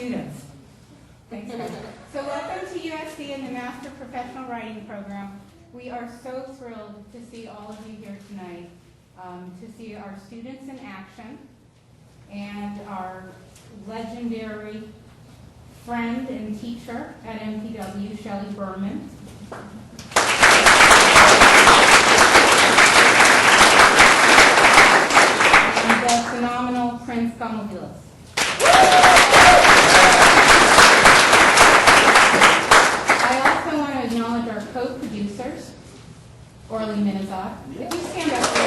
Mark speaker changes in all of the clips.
Speaker 1: students. Thanks, guys. So welcome to USC and the Master Professional Writing Program. We are so thrilled to see all of you here tonight, to see our students in action and our legendary friend and teacher at MPW, Shelley Berman. And the phenomenal Prince Gomolvilas. I also want to acknowledge our co-producers, Orly Minazot. If you stand up for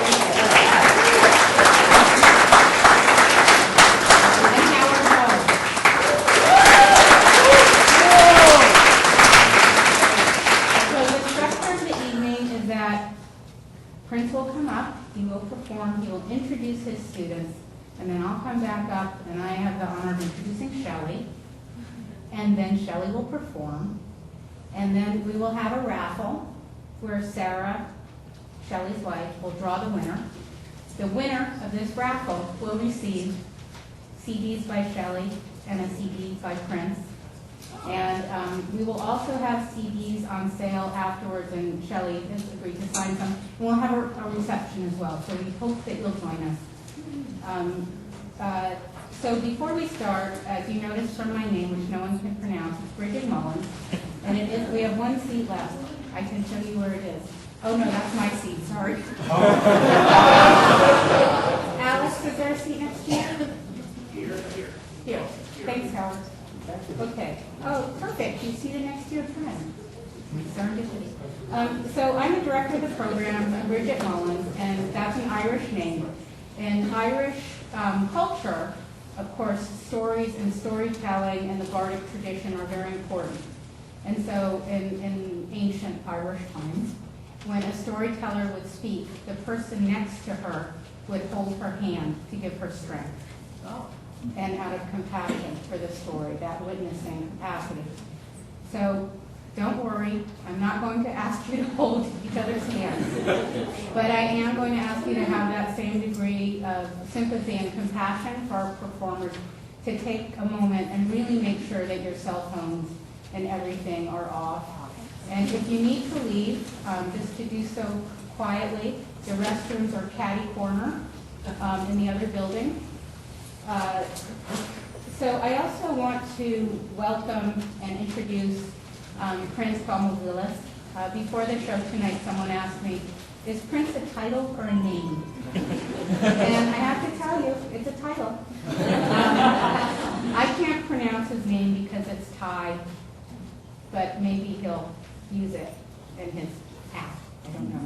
Speaker 1: and Howard Hall. So the structure of the evening is that Prince will come up, he will perform, he will introduce his students, and then I'll come back up and I have the honor of introducing Shelley, and then Shelley will perform, and then we will have a raffle where Sarah, Shelley's wife, will draw the winner. The winner of this raffle will receive CDs by Shelley and a CD by Prince. And we will also have CDs on sale afterwards, and Shelley has agreed to sign some. And we'll have a reception as well, so we hope that you'll join us. So before we start, as you noticed from my name, which no one can pronounce, it's Brighde Mullins, and it is, we have one seat left. I can show you where it is. Oh no, that's my seat, sorry. Alex, is there a seat next to you? Here. Thanks, Howard. Okay. Oh, perfect. You seated next to your friend. Serendipity. So I'm the director of the program, Brighde Mullins, and that's an Irish name. In Irish culture, of course, stories and storytelling and the Bardic tradition are very important. And so in ancient Irish times, when a storyteller would speak, the person next to her would hold her hand to give her strength. And out of compassion for the story, that witnessing capacity. So don't worry, I'm not going to ask you to hold each other's hands, but I am going to ask you to have that same degree of sympathy and compassion for our performers, to take a moment and really make sure that your cell phones and everything are off. And if you need to leave, just to do so quietly. The restrooms are catty corner in the other building. So I also want to welcome and introduce Prince Gomolvilas. Before the show tonight, someone asked me, is Prince a title or a name? And I have to tell you, it's a title. I can't pronounce his name because it's Thai, but maybe he'll use it in his act. I don't know.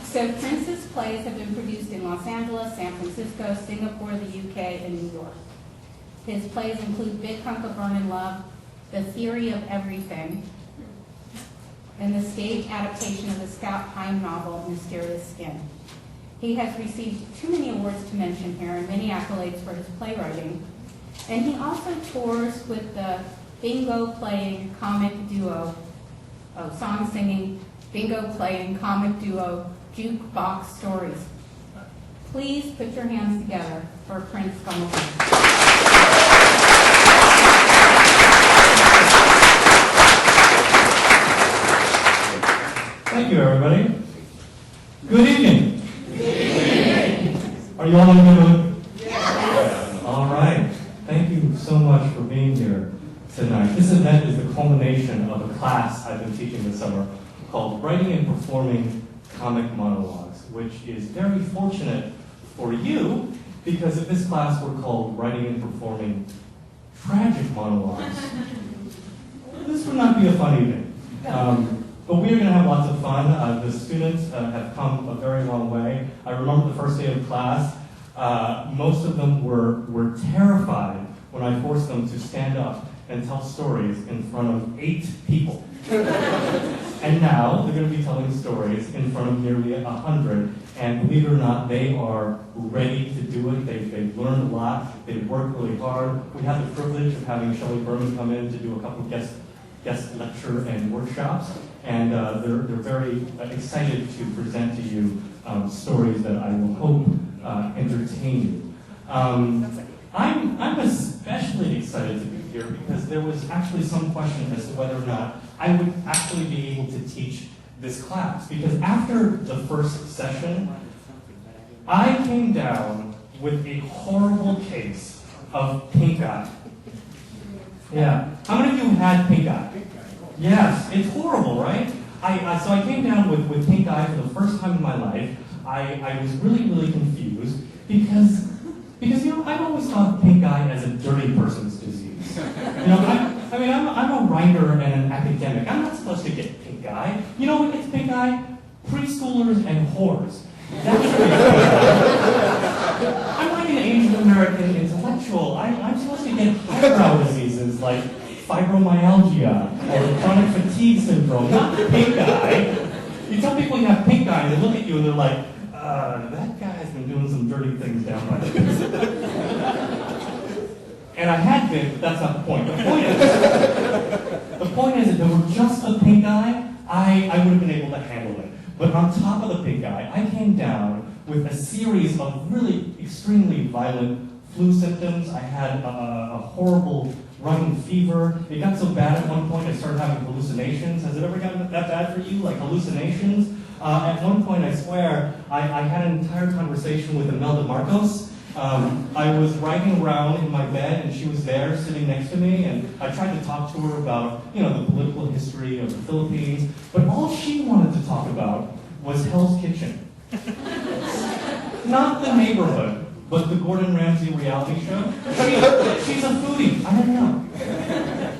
Speaker 1: So Prince's plays have been produced in Los Angeles, San Francisco, Singapore, the UK, and New York. His plays include Big Hunk of Burnin' Love, The Theory of Everything, and the stage adaptation of the Scott Pine novel, Mysterious Skin. He has received too many awards to mention here and many accolades for his playwriting. And he also tours with the bingo-playing comic duo, song-singing, bingo-playing comic duo, Jukebox Stories. Please put your hands together for Prince Gomolvilas.
Speaker 2: Thank you, everybody. Good evening. Are you all in the mood? Yes. All right. Thank you so much for being here tonight. This event is the culmination of a class I've been teaching this summer called Writing and Performing Comic Monologues, which is very fortunate for you because if this class were called Writing and Performing Tragic Monologues, this would not be a fun evening. But we are going to have lots of fun. The students have come a very long way. I remember the first day of class, most of them were terrified when I forced them to stand up and tell stories in front of 8 people. And now they're going to be telling stories in front of nearly 100. And believe it or not, they are ready to do it. They've learned a lot. They've worked really hard. We have the privilege of having Shelley Berman come in to do a couple of guest lecture and workshops. And they're very excited to present to you stories that I will hope entertain you. I'm especially excited to be here because there was actually some question as to whether or not I would actually be able to teach this class. Because after the first session, I came down with a horrible case of pink eye. Yeah. How many of you had pink eye? Yes, it's horrible, right? So I came down with pink eye for the first time in my life. I was really, really confused because I've always thought pink eye as a dirty person's disease. I'm a writer and an academic. I'm not supposed to get pink eye. You know what gets pink eye? Preschoolers and whores. That's what I'm like an Asian American intellectual. I'm supposed to get eyebrow diseases like fibromyalgia or chronic fatigue syndrome, not pink eye. You tell people you have pink eye, and they look at you and they're like, that guy's been doing some dirty things down by the basement. And I had been, but that's not the point. The point is, if there were just a pink eye, I would have been able to handle it. But on top of the pink eye, I came down with a series of really extremely violent flu symptoms. I had a horrible running fever. It got so bad at one point I started having hallucinations. Has it ever gotten that bad for you, like hallucinations? At one point, I swear, I had an entire conversation with Imelda Marcos. I was riding around in my bed, and she was there sitting next to me, and I tried to talk to her about, the political history of the Philippines, but all she wanted to talk about was Hell's Kitchen. Not the neighborhood, but the Gordon Ramsay reality show. She's a foodie. I don't know.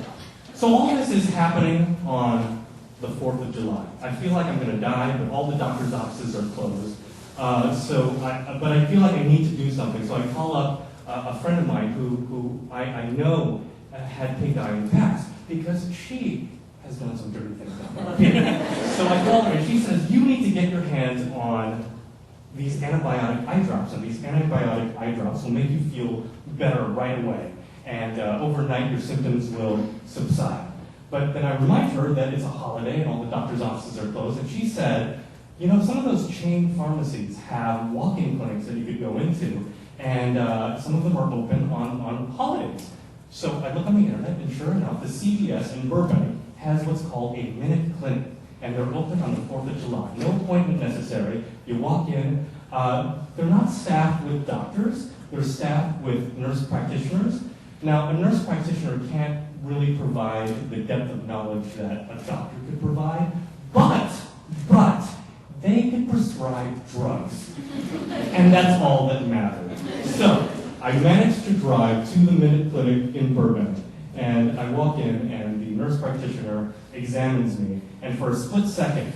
Speaker 2: So all this is happening on the 4th of July. I feel like I'm going to die, but all the doctor's offices are closed. But I feel like I need to do something. So I call up a friend of mine who I know had pink eye in the past because she has done some dirty things. So I call her and she says, you need to get your hands on these antibiotic eye drops. And these antibiotic eye drops will make you feel better right away. And overnight your symptoms will subside. But then I remind her that it's a holiday and all the doctor's offices are closed. And she said, some of those chain pharmacies have walk-in clinics that you could go into, and some of them are open on holidays. So I look on the internet, and sure enough, the CVS in Burbank has what's called a minute clinic, and they're open on the 4th of July. No appointment necessary. You walk in. They're not staffed with doctors. They're staffed with nurse practitioners. Now, a nurse practitioner can't really provide the depth of knowledge that a doctor could provide, but they could prescribe drugs. And that's all that mattered. So I managed to drive to the Minute Clinic in Burbank, and I walk in, and the nurse practitioner examines me, and for a split second,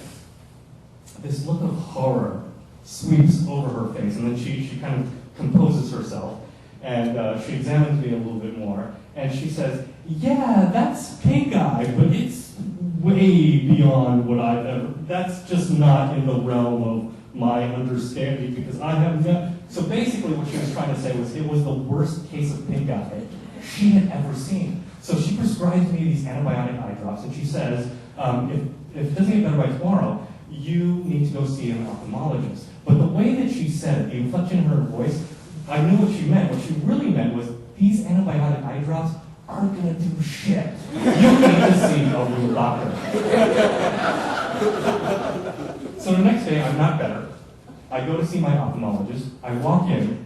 Speaker 2: this look of horror sweeps over her face, and then she kind of composes herself, and she examines me a little bit more, and she says, yeah, that's pink eye, but it's way beyond what I've ever, that's just not in the realm of my understanding because I haven't got, so basically what she was trying to say was it was the worst case of pink eye she had ever seen. So she prescribes me these antibiotic eye drops and she says, if it doesn't get better by tomorrow, you need to go see an ophthalmologist. But the way that she said it, the inflection in her voice, I knew what she meant. What she really meant was these antibiotic eye drops aren't going to do shit. You need to see a real doctor. So the next day, I'm not better. I go to see my ophthalmologist. I walk in.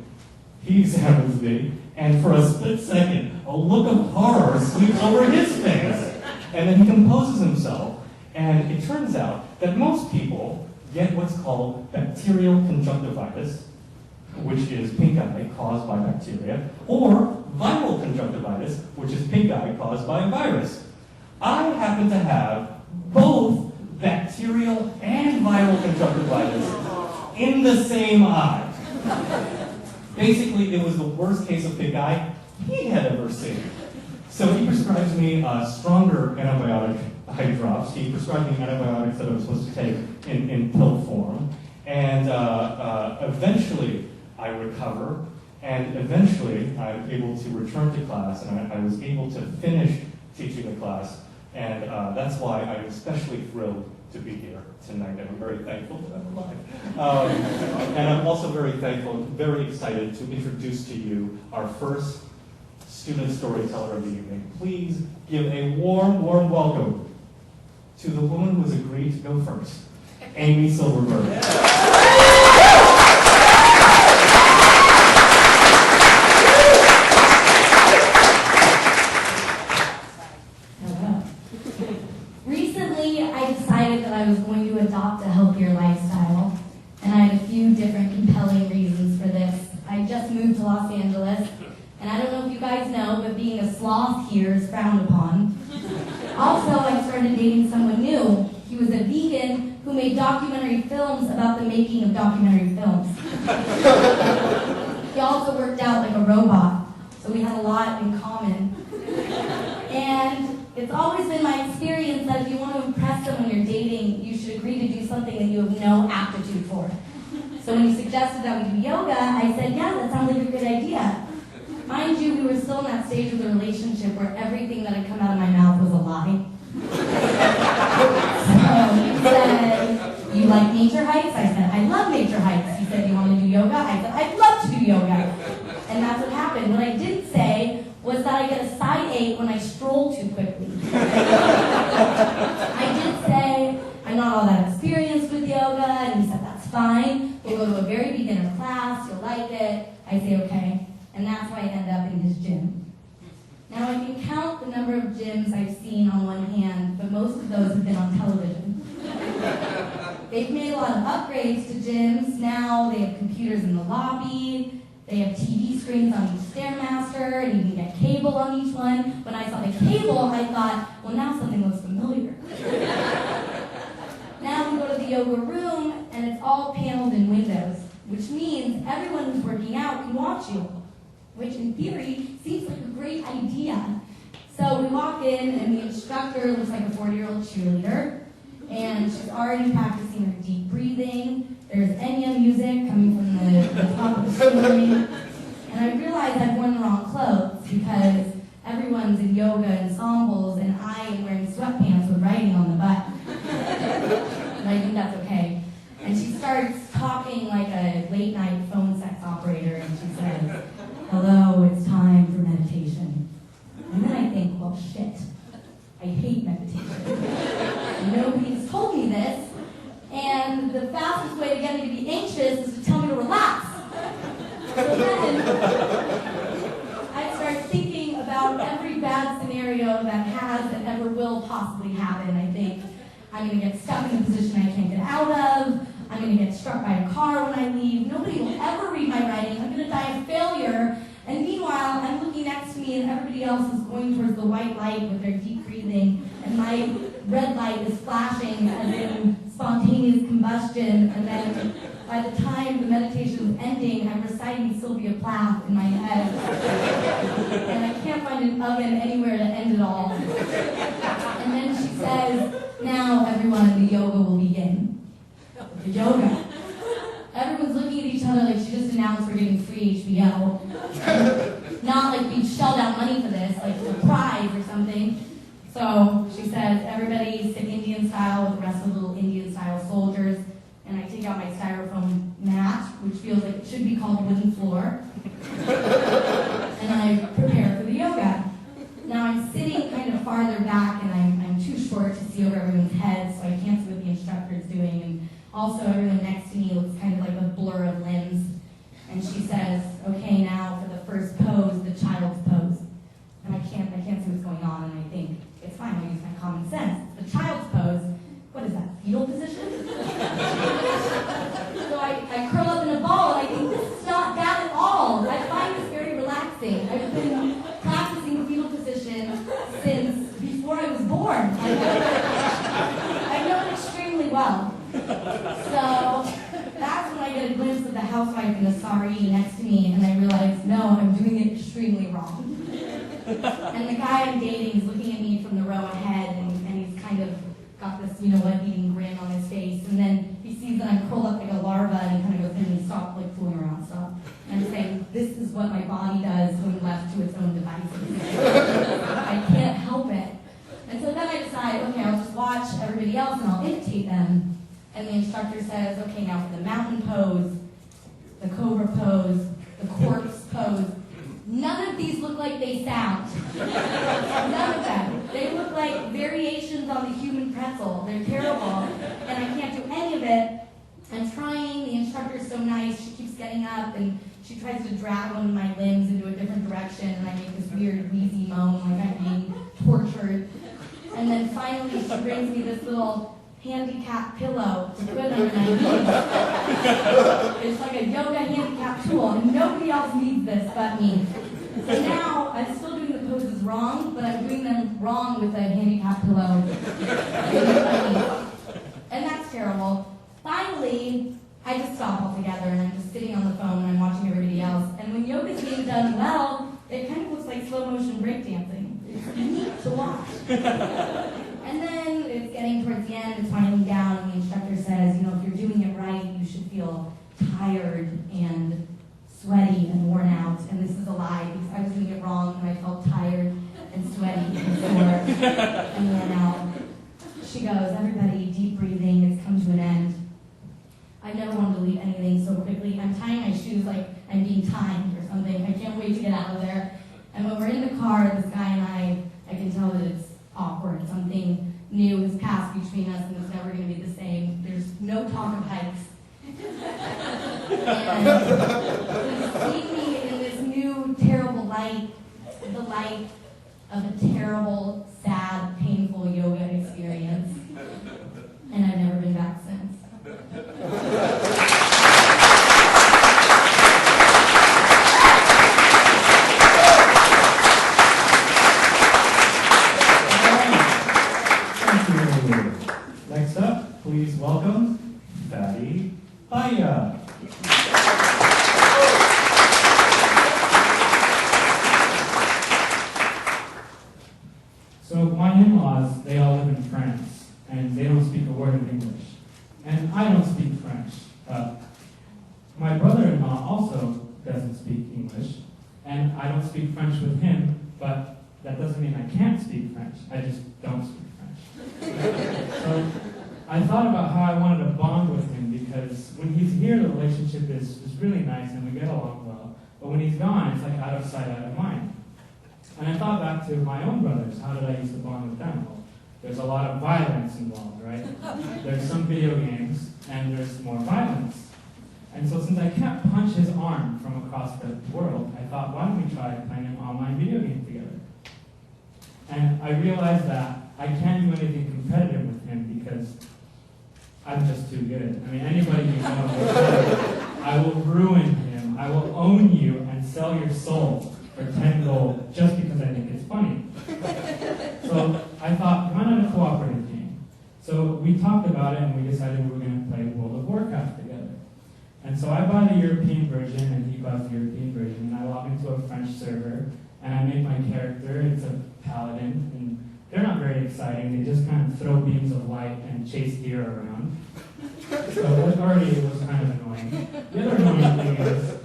Speaker 2: He examines me. And for a split second, a look of horror sweeps over his face. And then he composes himself. And it turns out that most people get what's called bacterial conjunctivitis, which is pink eye caused by bacteria, or viral conjunctivitis, which is pink eye caused by a virus. I happen to have both bacterial and viral conjunctivitis in the same eye. Basically, it was the worst case of pink eye he had ever seen. So he prescribes me stronger antibiotic eye drops. He prescribed me antibiotics that I was supposed to take in pill form. And eventually, I recover, and eventually I'm able to return to class, and I was able to finish teaching the class, and that's why I'm especially thrilled to be here tonight, and I'm very thankful that I'm alive. And I'm also very thankful and very excited to introduce to you our first student storyteller of the evening. Please give a warm, warm welcome to the woman who has agreed to go first, Amy Silverberg.
Speaker 3: I was going to adopt a healthier lifestyle, and I had a few different compelling reasons for this. I just moved to Los Angeles, and I don't know if you guys know, but being a sloth here is frowned upon. Also, I started dating someone new. He was a vegan who made documentary films about the making of documentary films. He also worked out like a robot, so we had a lot in common. And it's always been my experience that if you want to impress someone you're dating, you should agree to do something that you have no aptitude for. So when you suggested that we do yoga, I said, yeah, that sounds like a good idea. Mind you, we were still in that stage of the relationship where everything that had come out of my mouth was a lie. So he said, you like nature hikes? I said, I love nature hikes. He said, you want to do yoga? I said, I'd love to do yoga. And that's what happened. What I didn't say was that I get a side ache when I stroll too quickly. I did say, I'm not all that experienced with yoga, and he said, that's fine. We'll go to a very beginner class, you'll like it. I say, okay. And that's why I end up in his gym. Now, I can count the number of gyms I've seen on one hand, but most of those have been on television. They've made a lot of upgrades to gyms. Now they have computers in the lobby. They have TV screens on each Stairmaster, and you can get cable on each one. When I saw the cable, I thought, well, now something looks familiar. Now we go to the yoga room, and it's all paneled in windows, which means everyone who's working out can watch you, which in theory seems like a great idea. So we walk in, and the instructor looks like a 40-year-old cheerleader, and she's already practicing her deep breathing. There's Enya music coming from the top of the ceiling. And I realized I'd worn the wrong clothes because everyone's in yoga ensembles and I am wearing sweatpants with writing on the butt. And I think that's okay. And she starts talking like a late-night phone sex operator, and she says, hello, it's time for meditation. And then I think, well, shit, I hate meditation. And nobody's told me this. And the fastest way to get me to be anxious is to tell me to relax. So then, I start thinking about every bad scenario that has and ever will possibly happen. I think I'm going to get stuck in a position I can't get out of. I'm going to get struck by a car when I leave. Nobody will ever read my writing. I'm going to die of failure. And meanwhile, I'm looking next to me and everybody else is going towards the white light with their deep breathing. And my red light is flashing as in spontaneous combustion. And then by the time the meditation is ending, I'm reciting Sylvia Plath in my head. And I can't find an oven anywhere to end it all. And then she says, now everyone in the yoga will begin. The yoga. Everyone's looking at each other like she just announced we're getting free HBO. Not like we shelled out money for this, like a prize or something. So she says, everybody sit Indian style with the rest of the little Indian style soldiers. And I take out my styrofoam mat, which feels like it should be called wooden floor. And I prepare for the yoga. Now I'm sitting kind of farther back and I'm too short to see over everyone's heads, so I can't see what the instructor is doing. And also everyone next to me looks kind of like a blur of limbs. And she says, okay, now for the first pose, the child's pose. And I can't see what's going on, and I think, it's fine, I'll use my common sense. The child's pose, what is that, fetal position? So I curl up in a ball, and I think, this is not bad at all. I find this very relaxing. I've been practicing fetal position since before I was born. I know it extremely well. So that's when I get a glimpse of the housewife in the sari next to me, and I realize, no, I'm doing it extremely wrong. And the guy I'm dating is looking at me from the row ahead, and he's kind of got this, eating grin on his face, and then he sees that I'm curled up like a larva, and he kind of goes, and stop, fooling around, stop. And I'm saying, this is what my body does when left to its own devices. I can't help it. And so then I decide, okay, I'll just watch everybody else, and I'll imitate instructor says, okay, now for the mountain pose, the cobra pose, the corpse pose, none of these look like they sound. None of them. They look like variations on the human pretzel. They're terrible, and I can't do any of it. I'm trying, the instructor's so nice, she keeps getting up and she tries to drag one of my limbs into a different direction, and I make this weird wheezy moan like I'm being tortured. And then finally she brings me this little handicap pillow to put under my knees. It's like a yoga handicap tool, and nobody else needs this but me. So now I'm still doing the poses wrong, but I'm doing them wrong with a handicap pillow. And that's terrible. Finally, I just stop altogether and I'm just sitting on the phone and I'm watching everybody else. And when yoga's being done well, it kind of looks like slow motion breakdancing. It's neat to watch. And then it's getting towards the end, it's winding down, and the instructor says, you know, if you're doing it right, you should feel tired and sweaty and worn out. And this is a lie, because I was doing it wrong and I felt tired and sweaty and sore and worn out. She goes, everybody, deep breathing, it's come to an end. I never wanted to leave anything so quickly. I'm tying my shoes like I'm being timed or something. I can't wait to get out of there. And when we're in the car, this guy and I can tell that it's awkward. Something new has passed between us and it's never going to be the same. There's no talk of hikes. And he's seeing me in this new, terrible light, the light of a terrible, sad, painful yoga experience. And I've never been back since.
Speaker 2: Next up, please welcome Fadi Bayaa.
Speaker 4: So my in-laws, they all live in France, and they don't speak a word of English. And I don't speak French. My brother-in-law also doesn't speak English, and I don't speak French with him, but that doesn't mean I can't speak French. I just don't speak French. So I thought about how I wanted to bond with him, because when he's here, the relationship is really nice and we get along well. But when he's gone, it's like out of sight, out of mind. And I thought back to my own brothers. How did I used to bond with them? Well, there's a lot of violence involved, right? There's some video games, and there's more violence. And so since I can't punch his arm from across the world, I thought, why don't we try playing an online video game together? And I realized that I can't do anything competitive with him because I'm just too good. I mean, anybody who knows, I will ruin him. I will own you and sell your soul for 10 gold just because I think it's funny. So I thought, why not a cooperative game? So we talked about it and we decided we were going to play World of Warcraft together. And so I buy the European version and he buys the European version, and I log into a French server and I make my character. It's a paladin, and they're not very exciting. They just kind of throw beams of light and chase deer around. So already it was kind of annoying. The other annoying thing is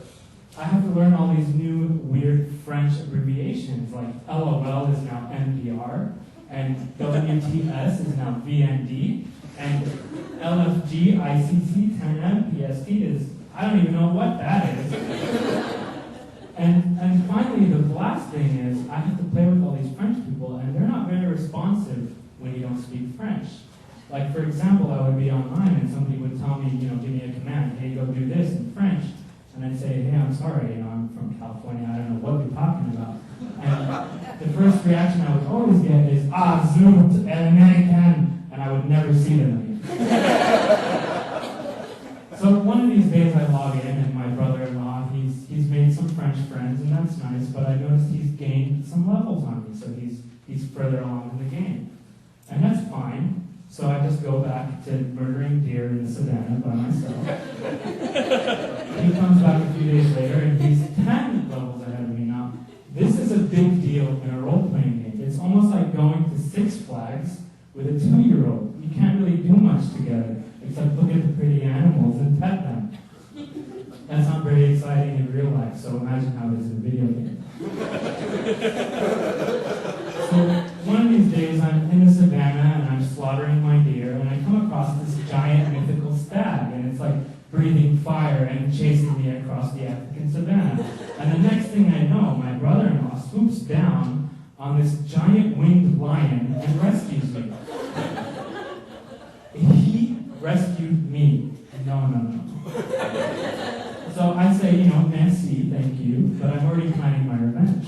Speaker 4: I have to learn all these new weird French abbreviations, like LOL is now MDR, and WTS is now VND, and LFG, ICC, 10M, PSD is, I don't even know what that is. And finally, the last thing is, I have to play with all these French people, and they're not very responsive when you don't speak French. Like, for example, I would be online, and somebody would tell me, give me a command, hey, go do this in French. And I'd say, hey, I'm sorry, I'm from California, I don't know what you're talking about. And the first reaction I would always get is, zut, American, and I would never see them again. So one of these days I log in, and my brother-in-law, he's made some French friends, and that's nice, but I noticed he's gained some levels on me, so he's further along in the game. And that's fine. So I just go back to murdering deer in the savannah by myself. He comes back a few days later, and he's 10 levels ahead of me now. This is a big deal in a role-playing game. It's almost like going to Six Flags with a 2-year-old. You can't really do much together, except look at the pretty animals and pet them. That's not very exciting in real life, so imagine how it is in a video game. So one of these days, I'm in the savannah, and I'm slaughtering my deer, and I come across this giant mythical stag. and chasing me across the African savannah. And the next thing I know, my brother-in-law swoops down on this giant winged lion and rescues me. He rescued me. No. So I say, merci, thank you, but I'm already planning my revenge.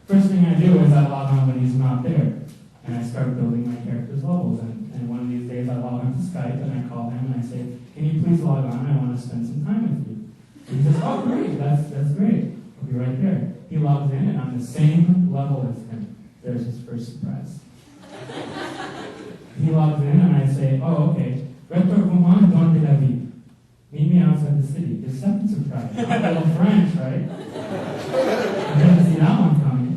Speaker 4: First thing I do is I log on when he's not there, and I start building my character's levels. And one of these days I log on to Skype and I call him and I say, can you please log on? I want to spend some time with you. And he says, oh great, that's great. I'll be right there. He logs in and I'm the same level as him. There's his first surprise. He logs in and I say, oh okay, Rector Roman donde la vie. Meet me outside the city. His second surprise. I'm a little French, right? I didn't see that one coming.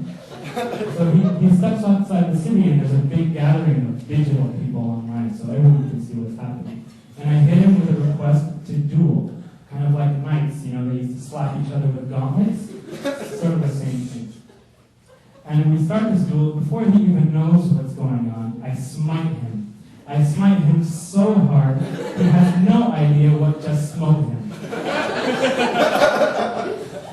Speaker 4: So he steps outside the city and there's a big gathering of digital people online so everyone can see what's happening. And I hit him with a request to duel. Kind of like knights, they used to slap each other with gauntlets. Sort of the same thing. And we start this duel, before he even knows what's going on, I smite him. I smite him so hard, he has no idea what just smote him.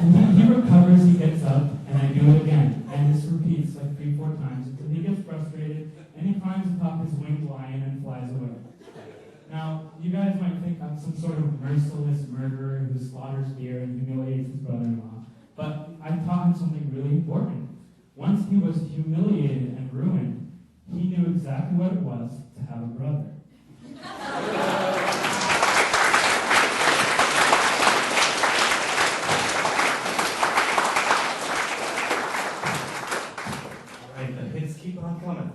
Speaker 4: And he recovers, he gets up, and I do it again. And this repeats like 3-4 times until he gets frustrated, and he climbs atop his winged lion and flies away. Now, you guys might think I'm some sort of merciless murderer who slaughters deer and humiliates his brother-in-law, but I taught him something really important. Once he was humiliated and ruined, he knew exactly what it was to have a brother.
Speaker 2: All right, the hits keep on coming.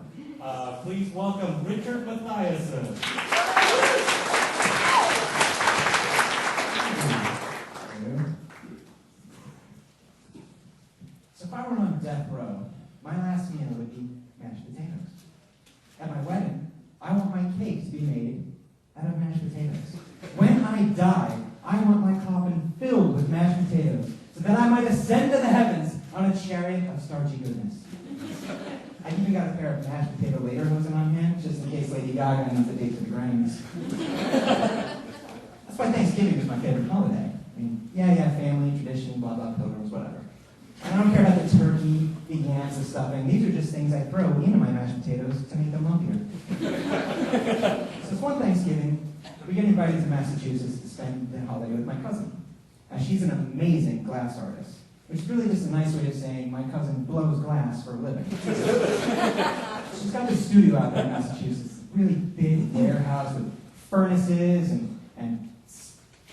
Speaker 2: Please welcome Richard Mathiasen.
Speaker 5: So if I were on death row, my last meal would be mashed potatoes. At my wedding, I want my cake to be made out of mashed potatoes. When I die, I want my coffin filled with mashed potatoes, so that I might ascend to the heavens on a chariot of starchy goodness. I even got a pair of mashed potato lederhosen on hand, just in case Lady Gaga needs a date to the Grammys. That's why Thanksgiving is my favorite holiday. I mean, yeah, family, tradition, blah, blah, pilgrims, whatever. And I don't care about the turkey, the yams, the stuffing. These are just things I throw into my mashed potatoes to make them lumpier. So it's one Thanksgiving, we get invited to Massachusetts to spend the holiday with my cousin. Now, she's an amazing glass artist, which is really just a nice way of saying my cousin blows glass for a living. She's got this studio out there in Massachusetts, really big warehouse with furnaces and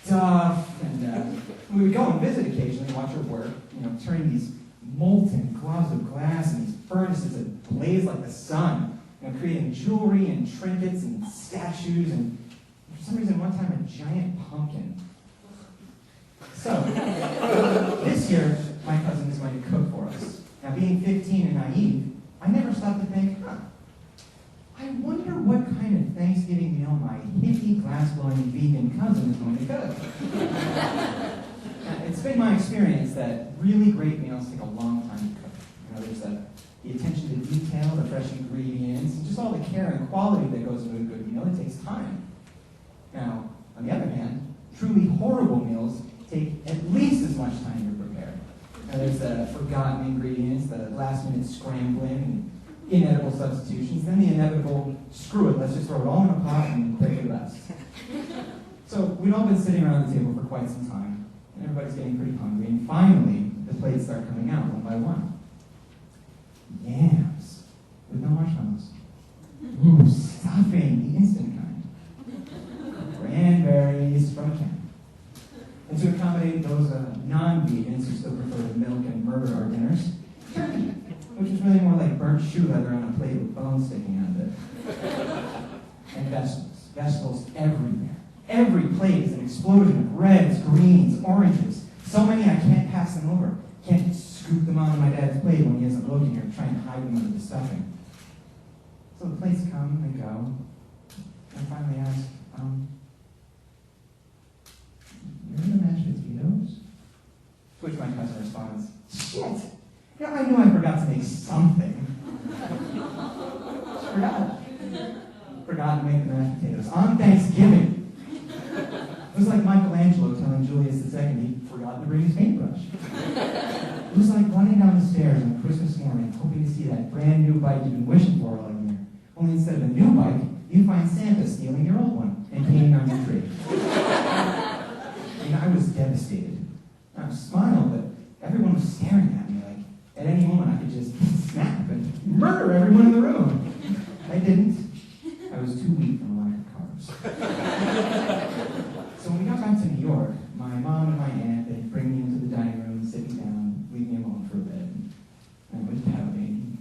Speaker 5: stuff, and we would go and visit occasionally and watch her work, turning these molten globs of glass and these furnaces that blaze like the sun, creating jewelry and trinkets and statues, and for some reason one time a giant pumpkin. So, this year, my cousin is going to cook for us. Now, being 15 and naive, I never stopped to think, I wonder what kind of Thanksgiving meal my hippie, glass-blowing vegan cousin is going to cook. It's been my experience that really great meals take a long time to cook. There's the attention to detail, the fresh ingredients, and just all the care and quality that goes into a good meal. It takes time. Now, on the other hand, truly horrible meals take at least as much time to prepare. Now, there's the forgotten ingredients, the last-minute scrambling, inedible substitutions, then the inevitable, screw it, let's just throw it all in a pot and pray for the best. So we'd all been sitting around the table for quite some time, and everybody's getting pretty hungry, and finally, the plates start coming out one by one. Yams, with no marshmallows. Ooh, stuffing, the instant kind. Cranberries from a can. And to accommodate those non-vegans who still prefer to milk and murder our dinners, turkey, which is really more like burnt shoe leather on a plate with bones sticking out of it. And vegetables. Vegetables everywhere. Every plate is an explosion of reds, greens, oranges. So many I can't pass them over. Can't scoop them onto my dad's plate when he isn't looking or try and hide them under the stuffing. So the plates come and go. And I finally ask, "You're the mashed potatoes?" To which my cousin responds, "Shit! I knew I forgot to make something." Forgot to make the mashed potatoes on Thanksgiving. It was like Michelangelo bring his paintbrush. It was like running down the stairs on Christmas morning, hoping to see that brand new bike you've been wishing for all year. Only instead of a new bike, you find Santa stealing your old one and painting on your tree. I was devastated. I smiled, but everyone was staring at me like at any moment I could just snap and murder everyone in the room. I didn't. I was too weak from a lack of carbs. So when we got back to New York, my mom and my aunt, they'd bring me into the dining room, sit me down, leave me alone for a bit. And I was pouting.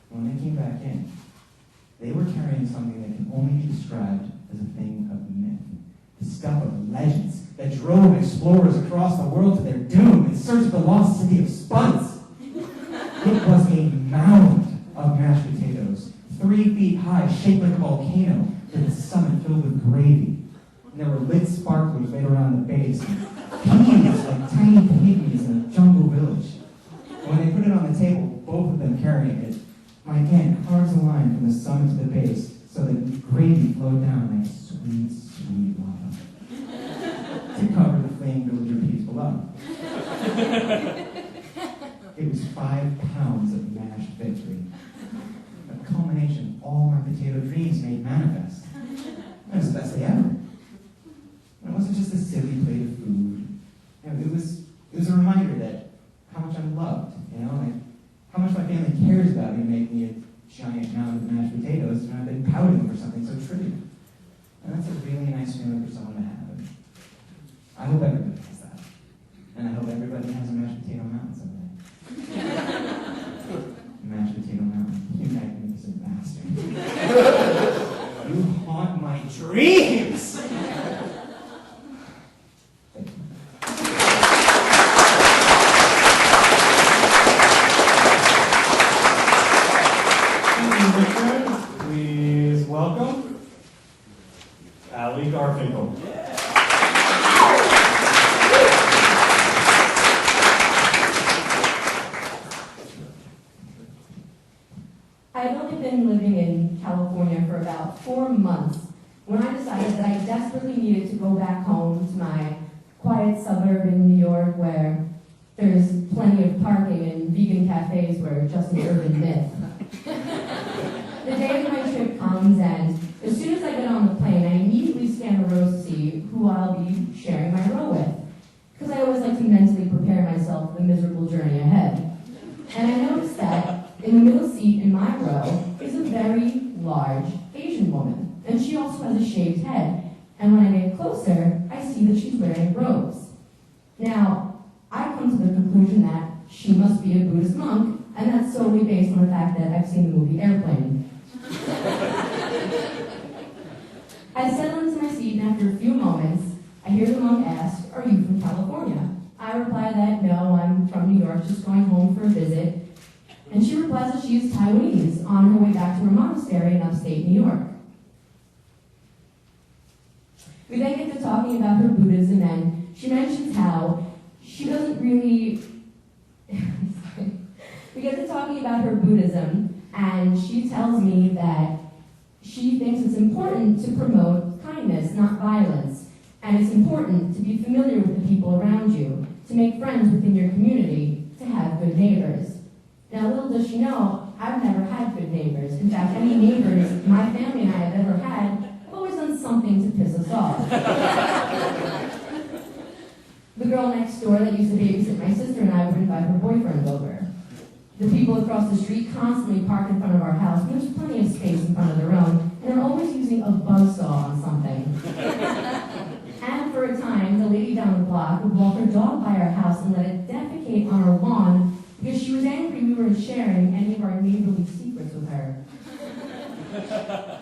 Speaker 5: When they came back in, they were carrying something that can only be described as a thing of myth. The stuff of legends that drove explorers across the world to their doom in search of the lost city of Spuds. It was a mound of mashed potatoes, 3 feet high, shaped like a volcano, with the summit filled with gravy. And there were lit sparklers laid around the base, and peas like tiny pygmies in a jungle village. When they put it on the table, both of them carrying it, my aunt carves a line from the summit to the base so that the gravy flowed down like sweet, sweet lava to cover the fleeing villager peas below. It was 5 pounds of mashed victory, a culmination of all my potato dreams made manifest. It was the best day ever. And it wasn't just a silly plate of food. It was a reminder that how much I'm loved, like how much my family cares about me, make me a giant mound of mashed potatoes, and I've been pouting for something so trivial. And that's a really nice feeling for someone to have. I hope everybody has that. And I hope everybody has a mashed potato mountain someday. Mashed potato mountain. You magnificent bastard. You haunt my dreams! Thank you.
Speaker 2: Please welcome Garfinkel.
Speaker 3: I'd only been living in California for about 4 months when I decided that I desperately needed to go back home to my quiet suburb in New York where there's plenty of parking and vegan cafes where just an urban myth. The day of my trip comes, and as soon as I get on the plane, I immediately scan the rows to see who I'll be sharing my row with, because I always like to mentally prepare myself for the miserable journey ahead. And I noticed that in the middle seat in my row is a very large Asian woman, and she also has a shaved head, and when I get closer, I see that she's wearing robes. Now, I come to the conclusion that she must be a Buddhist monk, and that's solely based on the fact that I've seen the movie Airplane. I settle into my seat, and after a few moments, I hear the monk ask, "Are you from California?" I reply that no, I'm from New York, just going home for a visit. And she replies that she is Taiwanese, on her way back to her monastery in upstate New York. We then get to talking about her Buddhism, and she mentions how she doesn't really... We get to talking about her Buddhism, and she tells me that she thinks it's important to promote kindness, not violence. And it's important to be familiar with the people around you, to make friends within your community, to have good neighbors. Now, little does she know, I've never had good neighbors. In fact, any neighbors my family and I have ever had have always done something to piss us off. The girl next door that used to babysit my sister and I would invite her boyfriend over. The people across the street constantly park in front of our house, and there's plenty of space in front of their own, and they're always using a buzzsaw on something. And for a time, the lady down the block would walk her dog by our house and let it defecate on our lawn because she was angry we weren't sharing any of our neighborly secrets with her.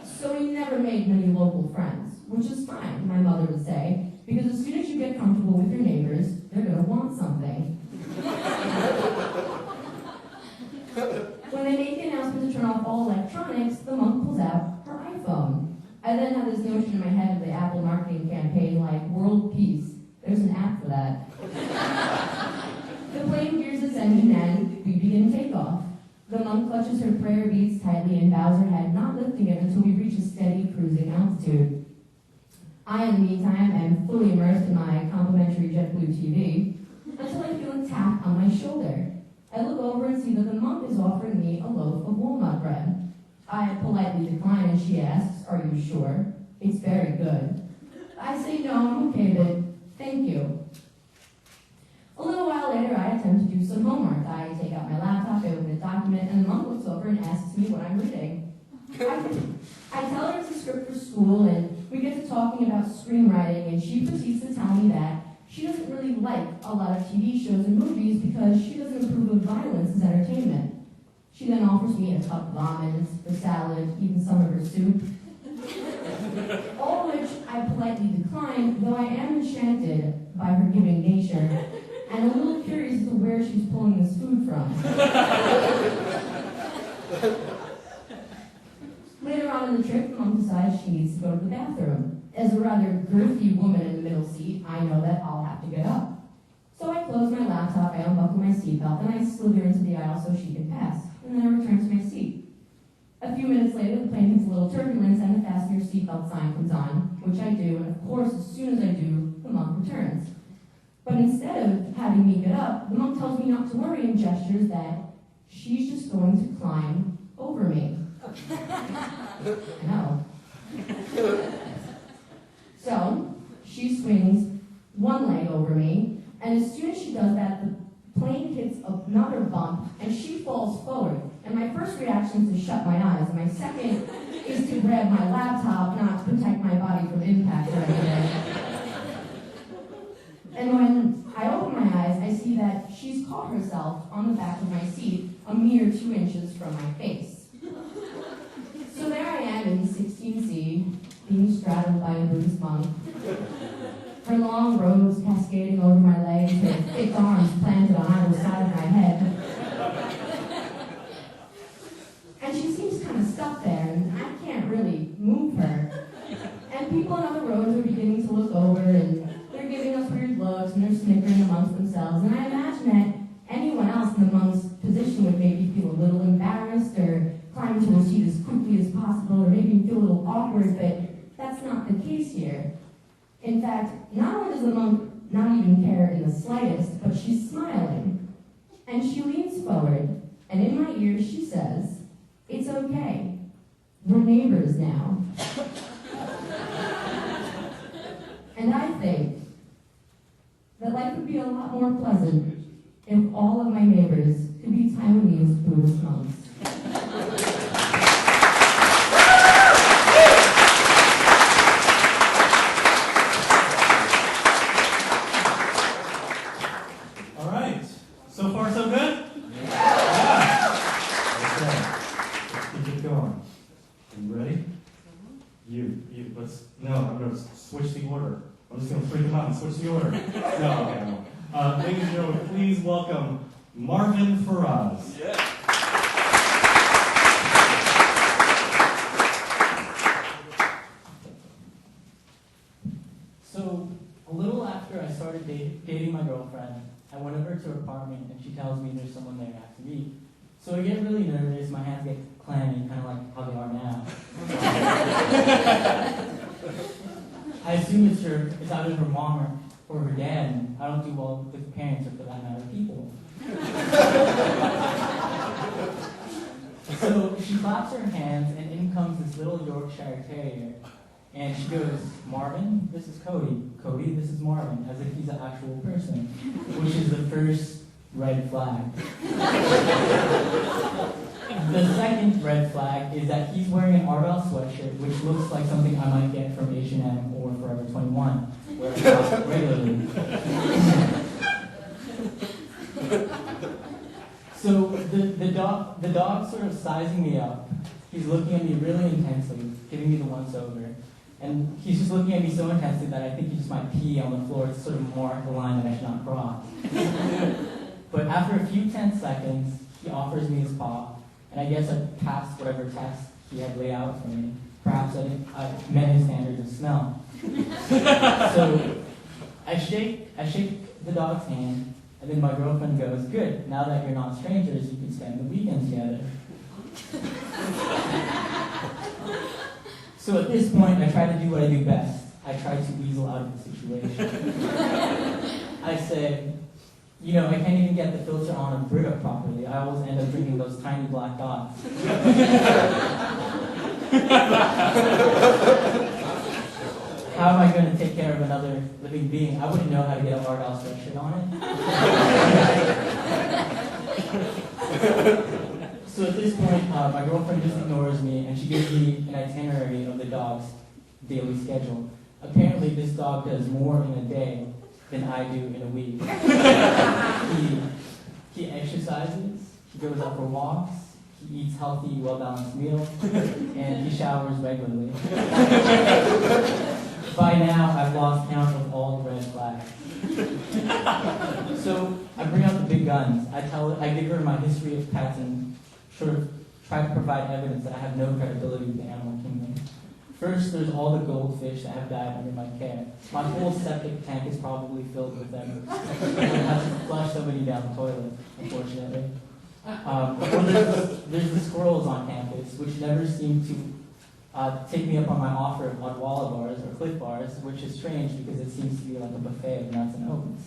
Speaker 3: So we never made many local friends, which is fine, my mother would say, because as soon as you get comfortable with your neighbors, they're going to want something. When they make the announcement to turn off all electronics, the monk pulls out her iPhone. I then have this notion in my head of the Apple marketing campaign like World Peace. There's an app for that. The plane gears its engine and we begin takeoff. The monk clutches her prayer beads tightly and bows her head, not lifting it until we reach a steady cruising altitude. I, in the meantime, am fully immersed in my complimentary JetBlue TV. until I feel a tap on my shoulder. I look over and see that the monk is offering me a loaf of walnut bread. I politely decline and she asks, "Are you sure? It's very good." I say, "No, I'm okay with it. Thank you." A little while later, I attempt to do some homework. I take out my laptop, I open a document, and the monk looks over and asks me what I'm reading. I tell her it's a script for school, and we get to talking about screenwriting, and she proceeds to tell me that she doesn't really like a lot of TV shows and movies because she doesn't approve of violence as entertainment. She then offers me a cup of almonds, her salad, even some of her soup. All of which I politely decline, though I am enchanted by her giving nature, and a little curious as to where she's pulling this food from. Later on in the trip, Mom decides she needs to go to the bathroom. As a rather girthy woman in the middle seat, I know that I'll have to get up. So I close my laptop, I unbuckle my seatbelt, and I slither into the aisle so she can pass, and then I return to my seat. A few minutes later, the plane hits a little turbulence, and the fasten your seatbelt sign comes on, which I do, and of course, as soon as I do, the monk returns. But instead of having me get up, the monk tells me not to worry and gestures that she's just going to climb over me. I know. So, she swings one leg over me, and as soon as she does that, the plane hits another bump, and she falls forward. And my first reaction is to shut my eyes, and my second is to grab my laptop, not to protect my body from impact or anything. And when I open my eyes, I see that she's caught herself on the back of my seat, a mere 2 inches from my face. So there I am in 16C, being straddled by a Buddhist monk. Her long robes cascading over my legs, her thick arms planted on either side of my head. And she seems kind of stuck there, and I can't really move her. And people on other roads are beginning to look over, and they're giving us weird looks, and they're snickering amongst themselves. And I imagine that anyone else in the monk's position would maybe feel a little embarrassed, or climb to a seat as quickly as possible, or maybe feel a little awkward, but that's not the case here. In fact, not only does the monk not even care in the slightest, but she's smiling. And she leans forward, and in my ear she says, "It's okay. We're neighbors now." And I think that life would be a lot more pleasant if all of my neighbors could be Taiwanese Buddhist monks.
Speaker 2: All right. So far, so good? Yeah. Okay. Let's keep it going. Are you ready? I'm going to switch the order. I'm just going to freak them out and switch the order. No. Ladies and gentlemen, please welcome Marvin F.
Speaker 6: Yeah.
Speaker 7: So, a little after I started dating my girlfriend, I went over to her apartment and she tells me there's someone there after me. So I get really nervous, my hands get clammy, kind of like how they are now. I assume it's either her mom or her dad, and I don't do well with parents or for that matter, people. So she claps her hands and in comes this little Yorkshire Terrier. And she goes, "Marvin, this is Cody. Cody, this is Marvin," as if he's an actual person, which is the first red flag. The second red flag is that he's wearing an Argyle sweatshirt, which looks like something I might get from H&M or Forever 21, where I shop regularly. So the dog's sort of sizing me up. He's looking at me really intensely, giving me the once-over. And he's just looking at me so intensely that I think he just might pee on the floor to sort of mark the line that I should not cross. But after a few tense seconds, he offers me his paw, and I guess I passed whatever test he had laid out for me. Perhaps I met his standards of smell. So I shake the dog's hand, and then my girlfriend goes, "Good, now that you're not strangers, you can spend the weekend together." So at this point, I try to do what I do best. I try to weasel out of the situation. I say, You know, I can't even get the filter on a Brighde properly. I always end up drinking those tiny black dots. How am I going to take care of another living being? I wouldn't know how to get a Argyle sweatshirt on it. So at this point, my girlfriend just ignores me, and she gives me an itinerary of the dog's daily schedule. Apparently, this dog does more in a day than I do in a week. He exercises, he goes out for walks, he eats healthy, well-balanced meals, and he showers regularly. By now, I've lost count of all the red flags. So I bring out the big guns. I give her my history of pets and sort of try to provide evidence that I have no credibility with the animal kingdom. First, there's all the goldfish that have died under my care. My whole septic tank is probably filled with them. I have to flush somebody down the toilet, unfortunately. There's the squirrels on campus, which never seem to take me up on my offer of Odwalla bars or Cliff bars, which is strange because it seems to be like a buffet of nuts and opens.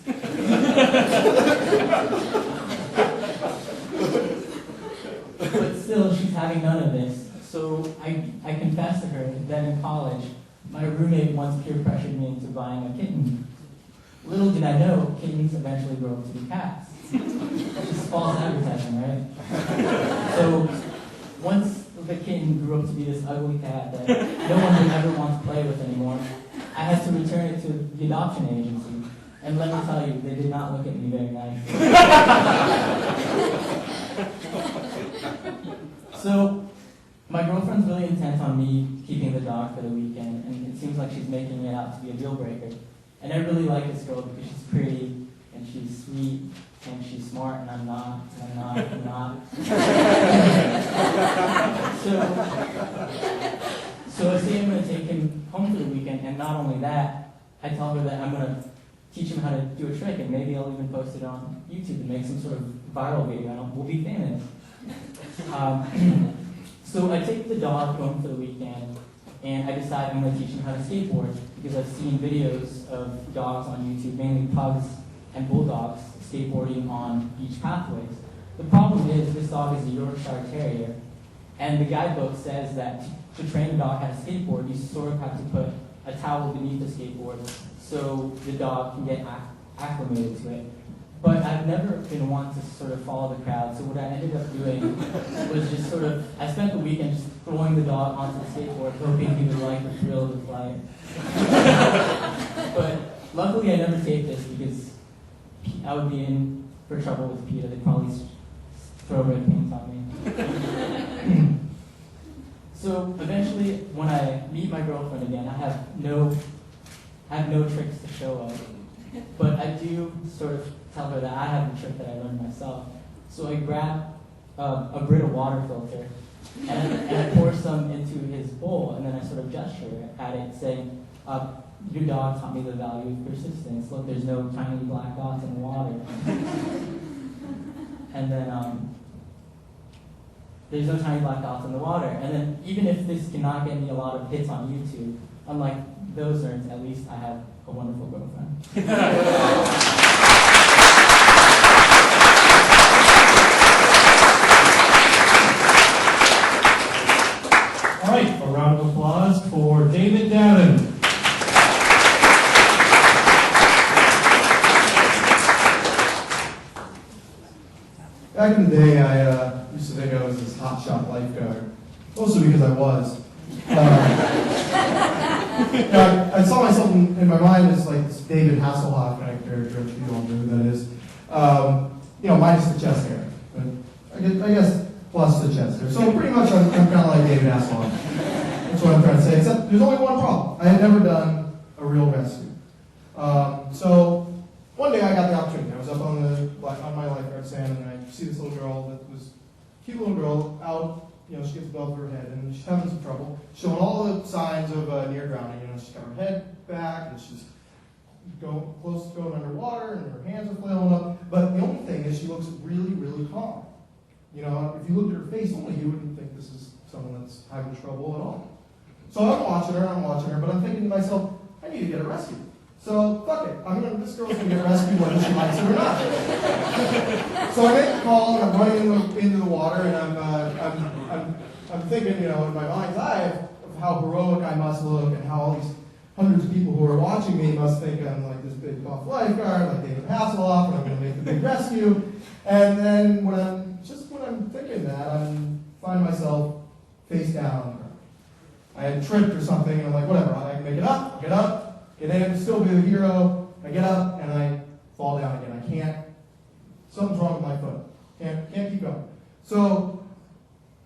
Speaker 7: But still, she's having none of this. So I confessed to her that in college, my roommate once peer pressured me into buying a kitten. Little did I know, kittens eventually grow up to be cats. It's false advertising, right? So once the kitten grew up to be this ugly cat that no one would ever want to play with anymore, I had to return it to the adoption agency. And let me tell you, they did not look at me very nicely. So my girlfriend's really intent on me keeping the dog for the weekend, and it seems like she's making it out to be a deal breaker. And I really like this girl because she's pretty, and she's sweet, and she's smart, and I'm not. So I say I'm going to take him home for the weekend, and not only that, I tell her that I'm going to teach him how to do a trick, and maybe I'll even post it on YouTube and make some sort of viral video, and we'll be famous. So I take the dog home for the weekend, and I decide I'm going to teach him how to skateboard, because I've seen videos of dogs on YouTube, mainly pugs and bulldogs, skateboarding on beach pathways. The problem is this dog is a Yorkshire Terrier, and the guidebook says that to train a dog how to skateboard, you sort of have to put a towel beneath the skateboard so the dog can get acclimated to it. But I've never been one to sort of follow the crowd, so what I ended up doing was just sort of, I spent the weekend just throwing the dog onto the skateboard, hoping he would like the thrill of the flight. But luckily I never taped this because I would be in for trouble with PETA. They'd probably throw red paint on me. So eventually, when I meet my girlfriend again, I have no tricks to show of. But I do sort of tell her that I have a trick that I learned myself. So I grab a Brighde water filter, and I pour some into his bowl, and then I sort of gesture at it, saying, your dog taught me the value of persistence. Look, there's no tiny black dots in the water. And then, there's no tiny black dots in the water. And then, even if this cannot get me a lot of hits on YouTube, unlike those nerds, at least I have a wonderful girlfriend.
Speaker 2: All right, a round of applause for Davin.
Speaker 6: Back in the day, I used to think I was this hotshot lifeguard, mostly because I was. I saw myself in my mind as like this David Hasselhoff kind of character, if you don't know who that is. Minus the chest hair, but I guess plus the chest hair. So pretty much I'm kind of like David Hasselhoff. That's what I'm trying to say. Except there's only one problem. I had never done a real rescue. So one day I got the opportunity. I was up on my lifeguard stand, and I see this little girl that was a cute little girl out. She gets above her head, and she's having some trouble, showing all the signs of near drowning. She's got her head back, and she's close to going underwater, and her hands are flailing up. But the only thing is, she looks really, really calm. If you looked at her face, only you wouldn't think this is someone that's having trouble at all. So I'm watching her, but I'm thinking to myself, I need to get her rescued. So fuck it. This girl's gonna get rescued whether she likes it or not. So I make the call and I'm running into the water and I'm thinking, in my mind's eye of how heroic I must look and how all these hundreds of people who are watching me must think I'm like this big buff lifeguard, like David Hasselhoff, and I'm gonna make the big rescue. And then when I'm thinking that, I find myself face down. I had tripped or something, and I'm like, whatever, I can make it up, get in, still be the hero. I get up, and I fall down again. I can't, something's wrong with my foot. Can't keep going. So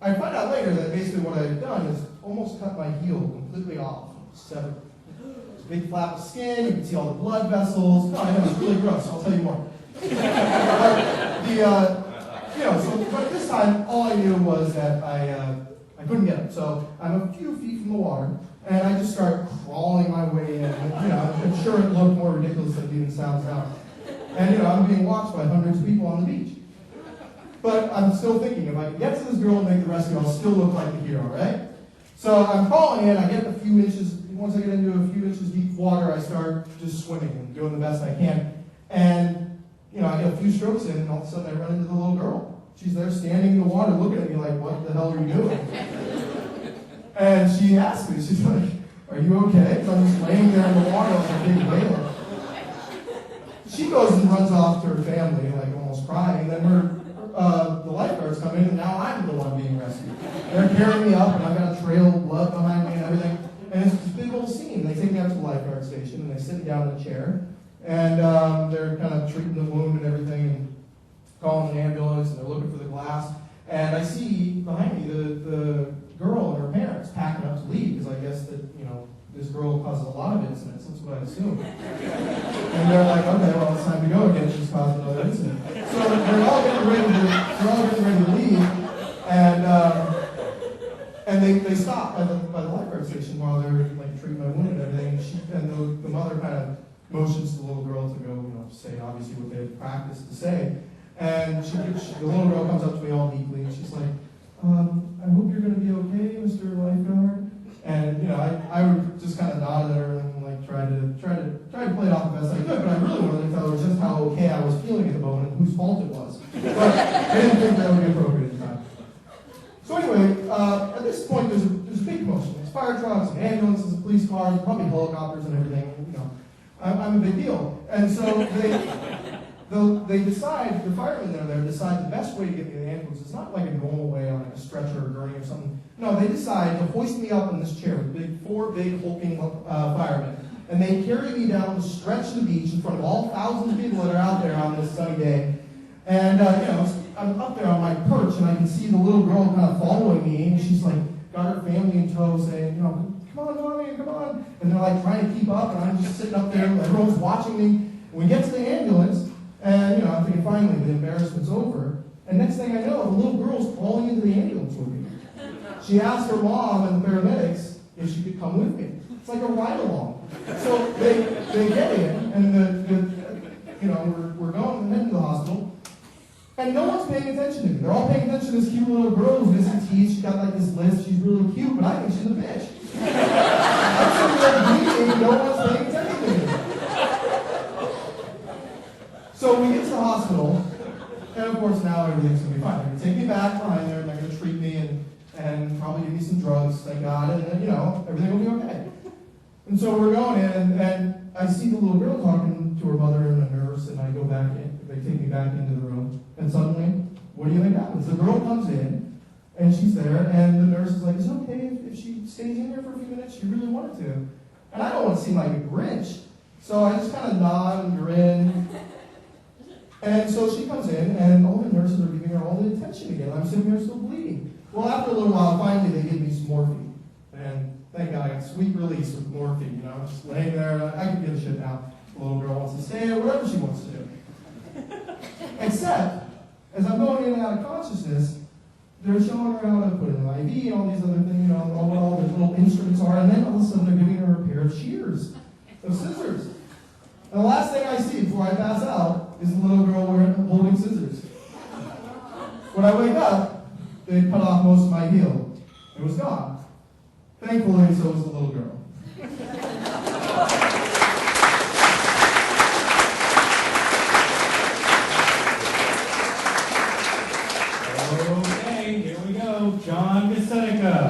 Speaker 6: I find out later that basically what I've done is almost cut my heel completely off. Severed. It's a big flap of skin, you can see all the blood vessels. No, I know, it's really gross, I'll tell you more. But this time, all I knew was that I couldn't get up. So I'm a few feet from the water, and I just start crawling my way in. I'm sure it looked more ridiculous than it even sounds now. And I'm being watched by hundreds of people on the beach. But I'm still thinking, if I can get to this girl and make the rescue, I'll still look like the hero, right? So I'm crawling in, I get a few inches, once I get into a few inches deep water, I start just swimming and doing the best I can. And, I get a few strokes in, and all of a sudden I run into the little girl. She's there standing in the water looking at me like, what the hell are you doing? And she asked me, she's like, are you okay? So I'm just laying there in the water like a big whale. She goes and runs off to her family, like almost crying. And then the lifeguards come in, and now I'm the one being rescued. They're carrying me up, and I've got a trail of blood behind me and everything. And it's this big old scene. They take me out to the lifeguard station, and they sit me down in a chair. And they're kind of treating the wound and everything, and calling an ambulance, and they're looking for the glass. And I see behind me the girl and her parents packing up to leave, because I guess that, this girl causes a lot of incidents. That's what I assume. And they're like, okay, well, it's time to go again. She's caused another incident. So they're all getting ready to leave, and they stop by the lifeguard station while they're like treating my wound and everything. And the mother kind of motions to the little girl to go, say obviously what they had practiced to say. And the little girl comes up to me all deeply, and she's like, I hope you're going to be okay, Mr. Lifeguard. And I would just kind of nod at her and like try to play it off the best I could, but I really wanted to tell her just how okay I was feeling at the moment and whose fault it was. But I didn't think that would be appropriate at the time. So anyway, at this point there's a big commotion. There's fire trucks and ambulances and police cars, probably helicopters and everything. I'm a big deal. And so they decide, the firemen that are there decide the best way to get me to the ambulance is not like a normal way on like a stretcher or gurney or something. No, they decide to hoist me up in this chair with four big hulking firemen. And they carry me down the stretch of the beach in front of all thousands of people that are out there on this sunny day. And, I'm up there on my perch, and I can see the little girl kind of following me, and she's like, got her family in tow saying, come on, mommy, come on. And they're like trying to keep up, and I'm just sitting up there, everyone's watching me. And we get to the ambulance, and, I'm thinking finally the embarrassment's over. And next thing I know, the little girl's crawling into the ambulance with me. She asked her mom and the paramedics if she could come with me. It's like a ride-along. So they get in, and we're going heading to the hospital. And no one's paying attention to me. They're all paying attention to this cute little girl who's missing teeth. She's got like this lisp. She's really cute, but I think she's a bitch. I'm sitting there bleeding. No one's paying attention to me. So we get to the hospital, and of course now everything's going to be fine. They're going to take me back behind there, and they're going to treat me and probably give me some drugs, thank God, and then, everything will be okay. And so we're going in, and I see the little girl talking to her mother and a nurse, and I go back in. They take me back into the room, and suddenly, what do you think happens? The girl comes in, and she's there, and the nurse is like, is it okay if she stays in here for a few minutes? She really wanted to. And I don't want to seem like a Grinch, so I just kind of nod and grin. And so she comes in, and all the nurses are giving her all the attention again. I'm sitting there still bleeding. Well, after a little while, finally, they give me some morphine. And thank God, I got sweet release with morphine. Just laying there, I can give a shit now. The little girl wants to stay or whatever she wants to do. Except, as I'm going in and out of consciousness, they're showing her how to put in an IV and all these other things, what all the little instruments are, and then all of a sudden they're giving her a pair of shears, of scissors. And the last thing I see before I pass out is the little girl holding scissors. When I wake up, they cut off most of my heel. It was gone. Thankfully, so was the little girl.
Speaker 4: Bayaa.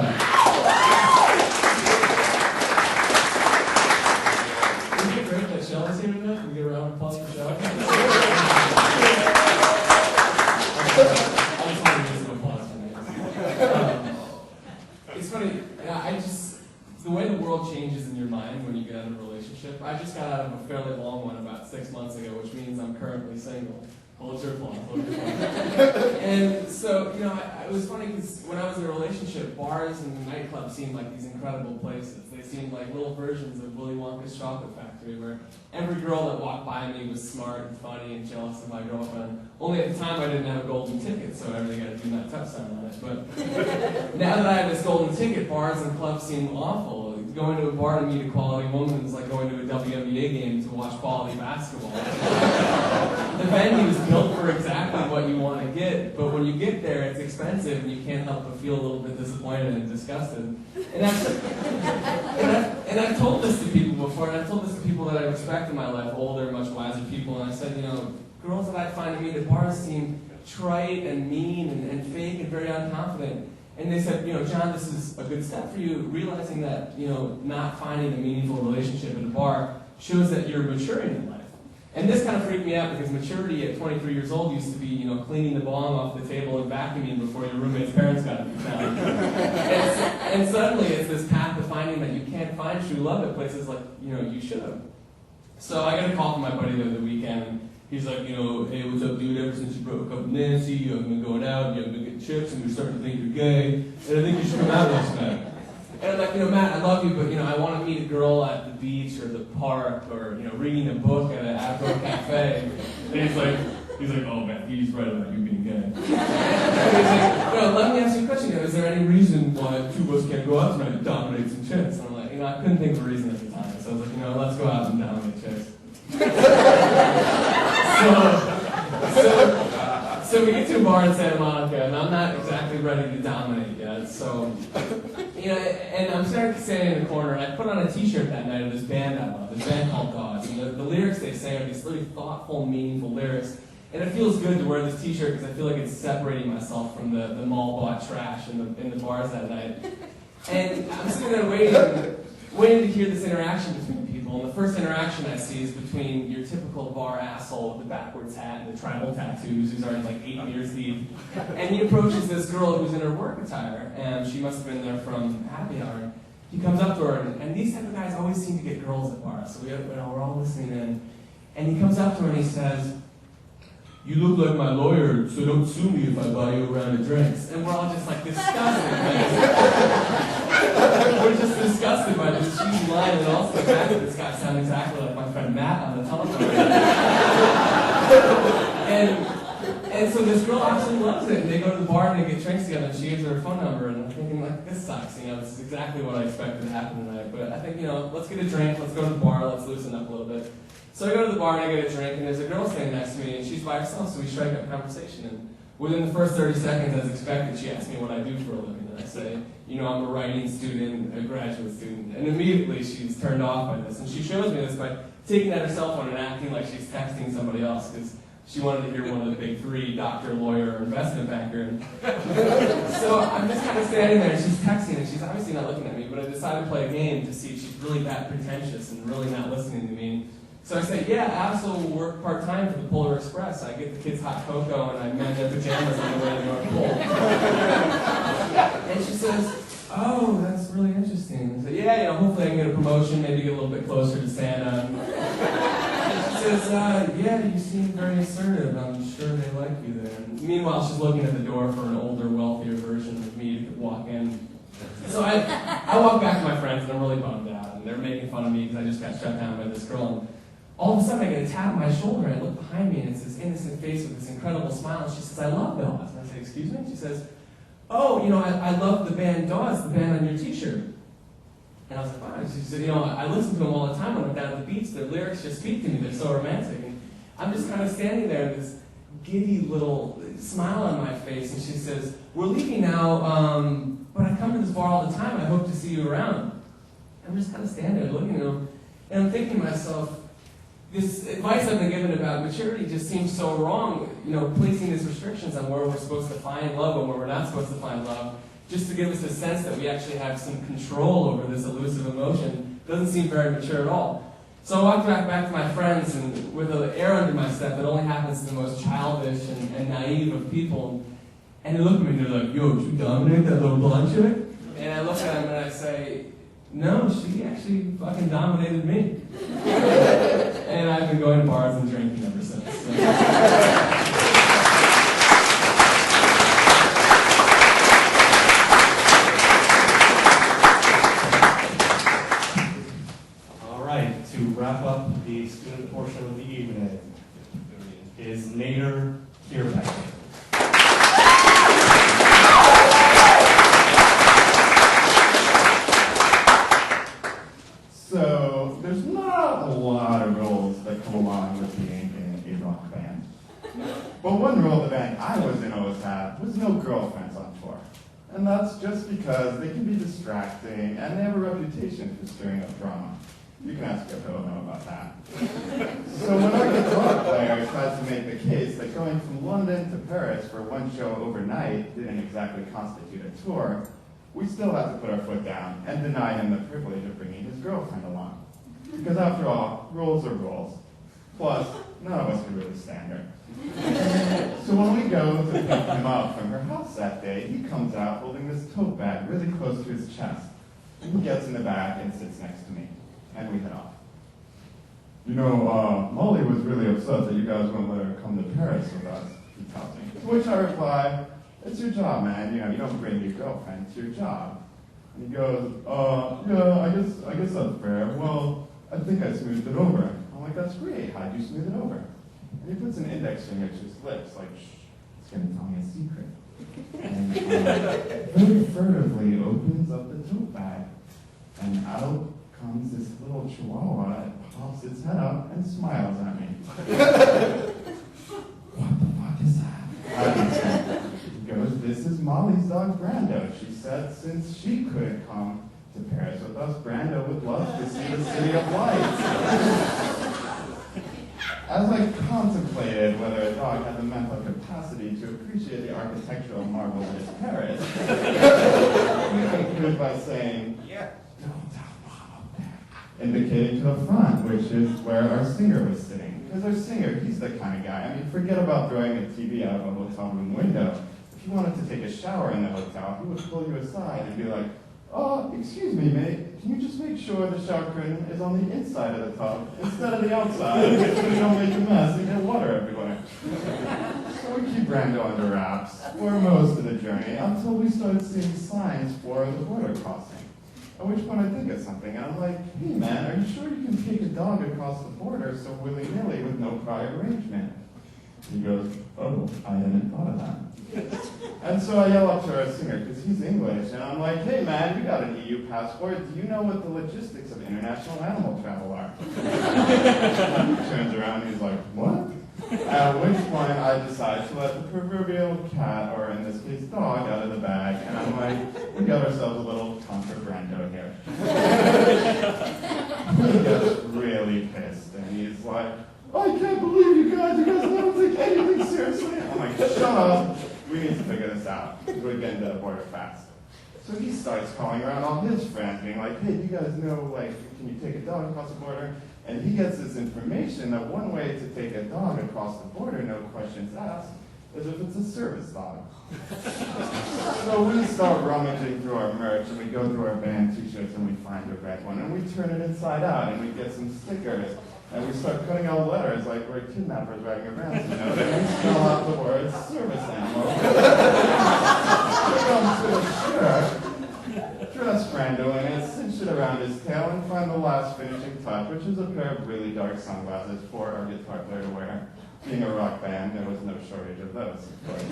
Speaker 8: Isn't it great that Shelley's here tonight? Can we get a round of applause for Shelley? I just want to give some applause for me. It's funny, the way the world changes in your mind when you get out of a relationship. I just got out of a fairly long one about 6 months ago, which means I'm currently single. Hold your applause, hold your applause. And so, it was funny because when I was in a relationship, bars and nightclubs seemed like these incredible places. They seemed like little versions of Willy Wonka's chocolate factory, where every girl that walked by me was smart and funny and jealous of my girlfriend. Only at the time I didn't have a golden ticket, so everything had to do that touch sign on it. But now that I have this golden ticket, bars and clubs seem awful. Going to a bar to meet a quality woman is like going to a WNBA game to watch quality basketball. The venue is built for exactly what you want to get, but when you get there, it's expensive, and you can't help but feel a little bit disappointed and disgusted. And I've told this to people before, and I've told this to people that I respect in my life, older, much wiser people, and I said, girls that I find to meet at bars seem trite and mean and fake and very unconfident. And they said, John, this is a good step for you, realizing that, not finding a meaningful relationship at a bar shows that you're maturing in life. And this kind of freaked me out because maturity at 23 years old used to be, cleaning the bong off the table and vacuuming before your roommate's parents got into town. and suddenly it's this path to finding that you can't find true love at places like, you should have. So I got a call from my buddy the other weekend, and he's like, hey, what's up, dude? Ever since you broke up with Nancy, you haven't been going out, you haven't been getting chicks, and you're starting to think you're gay, and I think you should come out with us tonight. And I'm like, Matt, I love you, but, I want to meet a girl at the beach or the park or, reading a book at an outdoor cafe. And he's like, oh, man, he's right about you being gay. And he's like, let me ask you a question. Is there any reason why two of us can't go out tonight and dominate some chicks? And I'm like, I couldn't think of a reason at the time. So I was like, let's go out and dominate chicks. So we get to a bar in Santa Monica, and I'm not exactly ready to dominate yet. So, and I'm standing in the corner, and I put on a T-shirt that night of this band I love, this band called Gods. And the lyrics they say are these really thoughtful, meaningful lyrics. And it feels good to wear this T-shirt because I feel like it's separating myself from the mall-bought trash in the bars that night. And I'm sitting there waiting to hear this interaction between people. And the first interaction I see is between your typical bar asshole with the backwards hat and the tribal tattoos who's already like 8 years deep. And he approaches this girl who's in her work attire, and she must have been there from happy hour. He comes up to her, and these type of guys always seem to get girls at bars, so we're all listening in. And he comes up to her and he says, "You look like my lawyer, so don't sue me if I buy you a round of drinks." And we're all just like disgusted. We're just disgusted by this cheesy line, and also the fact that this guy sounds exactly like my friend Matt on the telephone. And so this girl absolutely loves it. And they go to the bar and they get drinks together, and she gives her her phone number, and I'm thinking, this sucks. This is exactly what I expected to happen tonight. But I think, let's get a drink, let's go to the bar, let's loosen up a little bit. So I go to the bar and I get a drink, and there's a girl standing next to me, and she's by herself, so we strike up a conversation. And within the first 30 seconds, as expected, she asks me what I do for a living. And I say, I'm a writing student, a graduate student. And immediately she's turned off by this. And she shows me this by taking out her cell phone and acting like she's texting somebody else, because she wanted to hear one of the big three, doctor, lawyer, or investment banker. And so I'm just kind of standing there, and she's texting, and she's obviously not looking at me, but I decided to play a game to see if she's really that pretentious and really not listening to me. So I said, yeah, I also work part-time for the Polar Express. I get the kids hot cocoa, and I mend their pajamas on the way to the North Pole. And she says, oh, that's really interesting. I said, yeah, hopefully I can get a promotion, maybe get a little bit closer to Santa. And she says, yeah, you seem very assertive. I'm sure they like you there. And meanwhile, she's looking at the door for an older, wealthier version of me to walk in. So I walk back to my friends, and I'm really bummed out. And they're making fun of me because I just got shut down by this girl. And all of a sudden, I get a tap on my shoulder, and I look behind me, and it's this innocent face with this incredible smile, and she says, I love Dawes. And I say, excuse me? She says, oh, I love the band Dawes, the band on your T-shirt. And I was like, wow. She said, I listen to them all the time when I'm down at the beach. Their lyrics just speak to me. They're so romantic. And I'm just kind of standing there with this giddy little smile on my face, and she says, we're leaving now, but I come to this bar all the time. I hope to see you around. I'm just kind of standing there looking at them, and I'm thinking to myself, this advice I've been given about maturity just seems so wrong, placing these restrictions on where we're supposed to find love and where we're not supposed to find love. just to give us a sense that we actually have some control over this elusive emotion doesn't seem very mature at all. So I walked back to my friends and with an air under my step that only happens to the most childish and naive of people. And they look at me and they're like, yo, did you dominate that little blonde chick? And I look at them and I say, no, she actually fucking dominated me. And I've been going to bars and drinking ever since. So.
Speaker 2: To wrap up the student portion of the evening is Nader K.
Speaker 9: So, there's not a lot of roles that come along with being in a rock band. But one role the band I was in always had was no girlfriends on tour. And that's just because they can be distracting and they have a reputation for stirring up drama. You can ask your fellow know about that. So when our guitar player tried to make the case that going from London to Paris for one show overnight didn't exactly constitute a tour, we still had to put our foot down and deny him the privilege of bringing his girlfriend along. Because after all, rules are rules. Plus, none of us can really stand her. So when we go to pick him up from her house that day, he comes out holding this tote bag really close to his chest. And he gets in the back and sits next to me. And we head off. You know, Molly was really upset that you guys wouldn't let her come to Paris with us, he tells me. To which I reply, it's your job, man. You know, you don't bring your girlfriend, it's your job. And he goes, yeah, I guess that's fair. Well, I think I smoothed it over. I'm like, that's great. How'd you smooth it over? And he puts an index finger to his lips, like, shh, it's gonna tell me a secret. And very furtively opens up the tote bag, and out comes this little chihuahua and pops its head up and smiles at me. What the fuck is that? He goes, this is Molly's dog Brando. She said since she couldn't come to Paris with us, Brando would love to see the City of Lights. As I contemplated whether a dog had the mental capacity to appreciate the architectural marvel that is Paris, he concluded by saying, yeah, don't tell Mom up there, indicating to the front, which is where our singer was sitting. Because our singer, he's the kind of guy, I mean, forget about throwing a TV out of a hotel room window. If you wanted to take a shower in the hotel, he would pull you aside and be like, oh, excuse me, mate, can you just make sure the shower curtain is on the inside of the tub instead of the outside, so you don't make a mess and get water everywhere. So we keep Brando under wraps for most of the journey until we started seeing signs for the border crossing. At which point I think of something, and I'm like, hey man, are you sure you can take a dog across the border so willy-nilly with no prior arrangement? He goes, oh, I hadn't thought of that. And so I yell up to our singer, because he's English, and I'm like, hey man, you got an EU passport, do you know what the logistics of international animal travel are? And he turns around and he's like, what? At which point I decide to let the proverbial cat, or in this case dog, out of the bag, and I'm like, we got ourselves a little Contra Brando here. He gets really pissed, and he's like, I can't believe you guys don't take anything seriously. I'm like, shut up. We need to figure this out. We're getting to the border fast. So he starts calling around all his friends, being like, hey, do you guys know, like, can you take a dog across the border? And he gets this information that one way to take a dog across the border, no questions asked, is if it's a service dog. So we start rummaging through our merch, and we go through our band t-shirts, and we find a red one, and we turn it inside out, and we get some stickers. And we start cutting out letters like we're kidnappers writing a ransom note, and we spell out the words service animal. Put on to a shirt, dress Brando in it, cinch it around his tail, and find the last finishing touch, which is a pair of really dark sunglasses for our guitar player to wear. Being a rock band, there was no shortage of those, of course.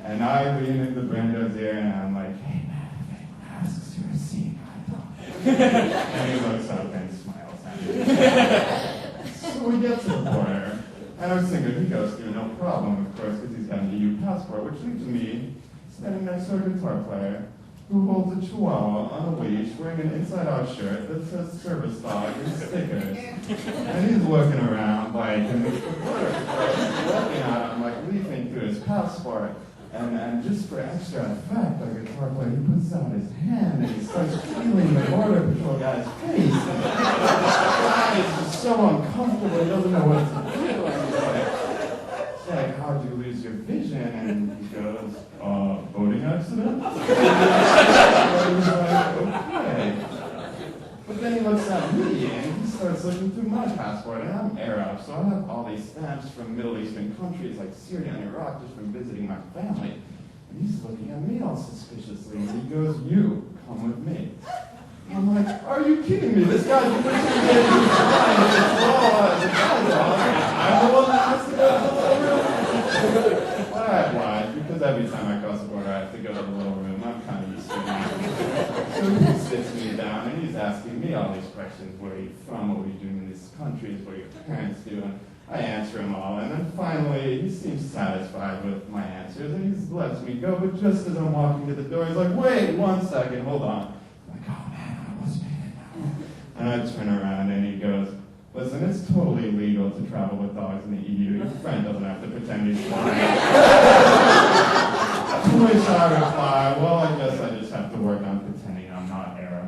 Speaker 9: And I lean into Brando's ear, and I'm like, hey man, if anyone asks, you're a scene, I don't. And he looks up and smiles. So we get to the border, and our singer, he goes through no problem, of course, because he's got an EU passport, which leaves me standing next to our guitar player, who holds a chihuahua on a leash, wearing an inside-out shirt that says service dog and stickers. And he's looking around, like, and the border patrol is looking at him, like, leafing through his passport. And just for extra effect, our guitar player, he puts out his hand and he starts feeling the border patrol guy's face. And the guy is just so uncomfortable, he doesn't know what to do. And he's like, how'd you lose your vision? And he goes, boating accident? And he's like, okay. But then he looks at me and he starts looking through my passport, and I'm Arab, so I have all these stamps from Middle Eastern countries like Syria and Iraq just from visiting my family. And he's looking at me all suspiciously, and he goes, you, come with me. And I'm like, are you kidding me? This guy's pretending he's fine with his law as a guy dog. I'm the one that has to go to the little room. But I oblige, because every time I cross the border, I have to go to the little room. I'm kind of used to it. So he sits me down, and he's asking me all these questions. Where are you from? What were you doing in these countries? What are your parents doing? I answer him all, and then finally, he seems satisfied with my answers, and he lets me go. But just as I'm walking to the door, he's like, wait 1 second, hold on. I'm like, oh man, I almost made it now. And I turn around, and he goes, listen, it's totally legal to travel with dogs in the EU. Your friend doesn't have to pretend he's flying. To which I reply, well, I guess I just have to work on pretending I'm not Arab.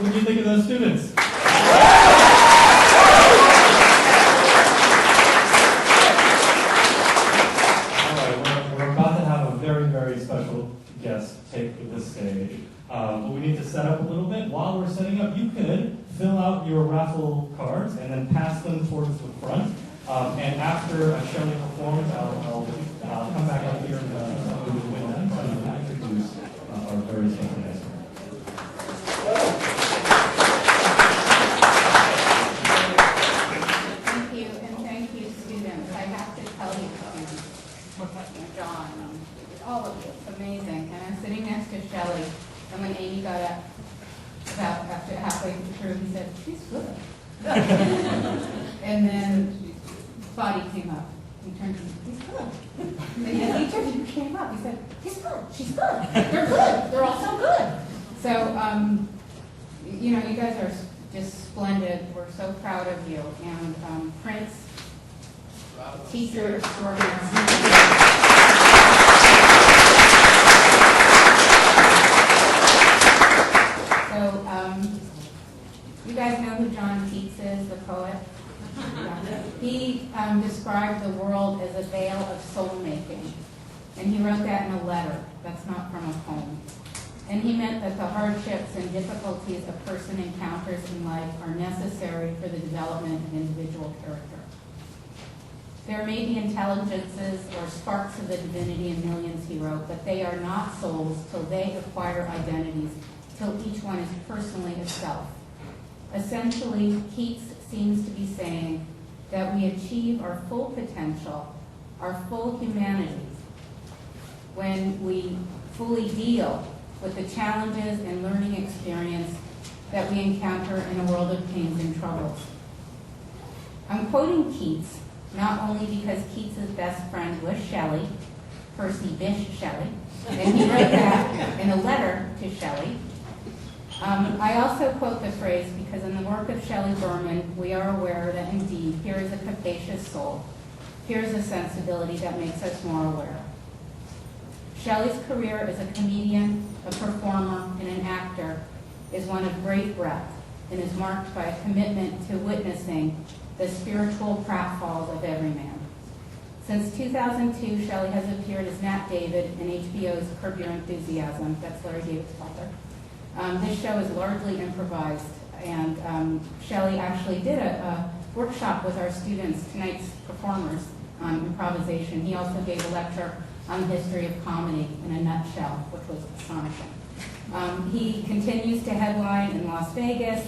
Speaker 2: What do you think of those students? We're about to have a very, very special guest take the stage. But we need to set up a little bit. While we're setting up, you could fill out your raffle cards and then pass them towards the front. And after Shelley performs, I'll come back up here and win them and introduce our very special guest.
Speaker 1: Thank you, and thank you, students. I have to tell you, John, all of you, it's amazing. And I'm sitting next to Shelley, and when Amy got up, about after halfway through, he said, she's good. And then Fadi came up. He turned to me, he's good. And then each of you came up. He said, he's good, she's good. They're good. They're all so good. So, you know, you guys are just splendid. We're so proud of you. And Prince, teacher extraordinaire. So, you guys know who John Keats is, the poet? He described the world as a veil of soul-making. And he wrote that in a letter. That's not from a poem. And he meant that the hardships and difficulties a person encounters in life are necessary for the development of individual character. There may be intelligences or sparks of the divinity in millions, he wrote, but they are not souls till they acquire identities, till each one is personally a self. Essentially, Keats seems to be saying that we achieve our full potential, our full humanity, when we fully deal with the challenges and learning experience that we encounter in a world of pains and troubles. I'm quoting Keats, not only because Keats' best friend was Shelley, Percy Bysshe Shelley, and he wrote that in a letter to Shelley. I also quote the phrase because in the work of Shelley Berman, we are aware that indeed here is a capacious soul. Here is a sensibility that makes us more aware. Shelley's career as a comedian, a performer, and an actor is one of great breadth and is marked by a commitment to witnessing the spiritual pratfalls of every man. Since 2002, Shelley has appeared as Nat David in HBO's Curb Your Enthusiasm. That's Larry David's father. This show is largely improvised, and Shelley actually did a workshop with our students, tonight's performers, on improvisation. He also gave a lecture on the history of comedy in a nutshell, which was astonishing. He continues to headline in Las Vegas.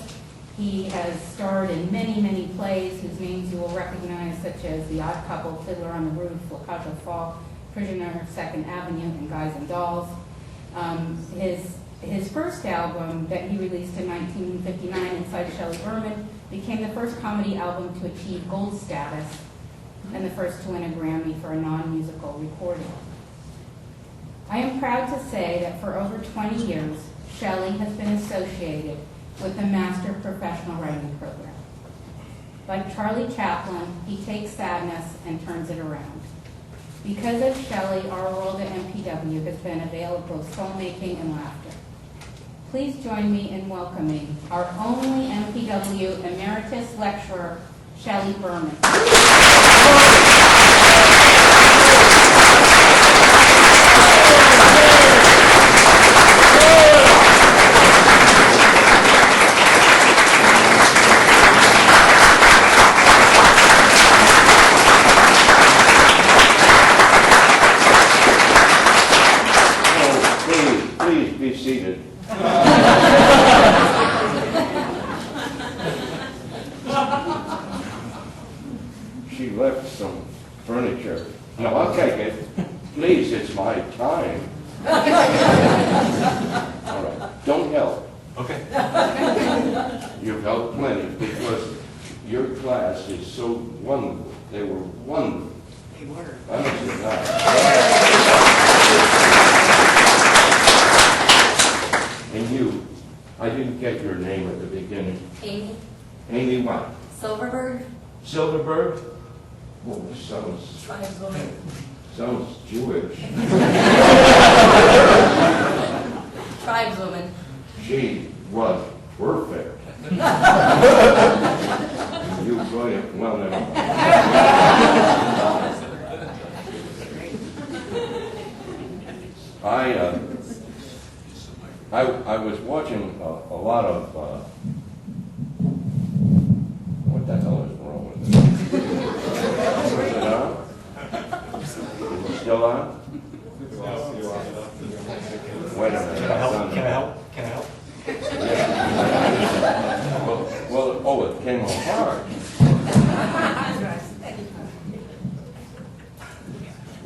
Speaker 1: He has starred in many, many plays whose names you will recognize, such as The Odd Couple, Fiddler on the Roof, La Cage aux Folles, Prisoner of Second Avenue, and Guys and Dolls. His first album that he released in 1959, Inside Shelley Berman, became the first comedy album to achieve gold status and the first to win a Grammy for a non-musical recording. I am proud to say that for over 20 years, Shelley has been associated with the Master Professional Writing Program. Like Charlie Chaplin, he takes sadness and turns it around. Because of Shelley, our world at MPW has been a veil of both soul-making and laughter. Please join me in welcoming our only MPW Emeritus Lecturer, Shelley Berman.
Speaker 10: Please be seated. She left some furniture. No, I'll take it. Please, it's my time. All right, don't help.
Speaker 2: Okay.
Speaker 10: You've helped plenty because your class is so wonderful. They were wonderful. They were. Honestly, and you, I didn't get your name at the beginning.
Speaker 3: Amy
Speaker 10: Amy what?
Speaker 3: Silverberg.
Speaker 10: Silverberg? Oh, this sounds Jewish.
Speaker 3: Tribeswoman.
Speaker 10: She was perfect. You put it well, never mind. I was watching a lot of, what the hell is wrong with it? Is it on? Is it still on? Wait a minute.
Speaker 2: Can I help?
Speaker 10: Well, it came apart.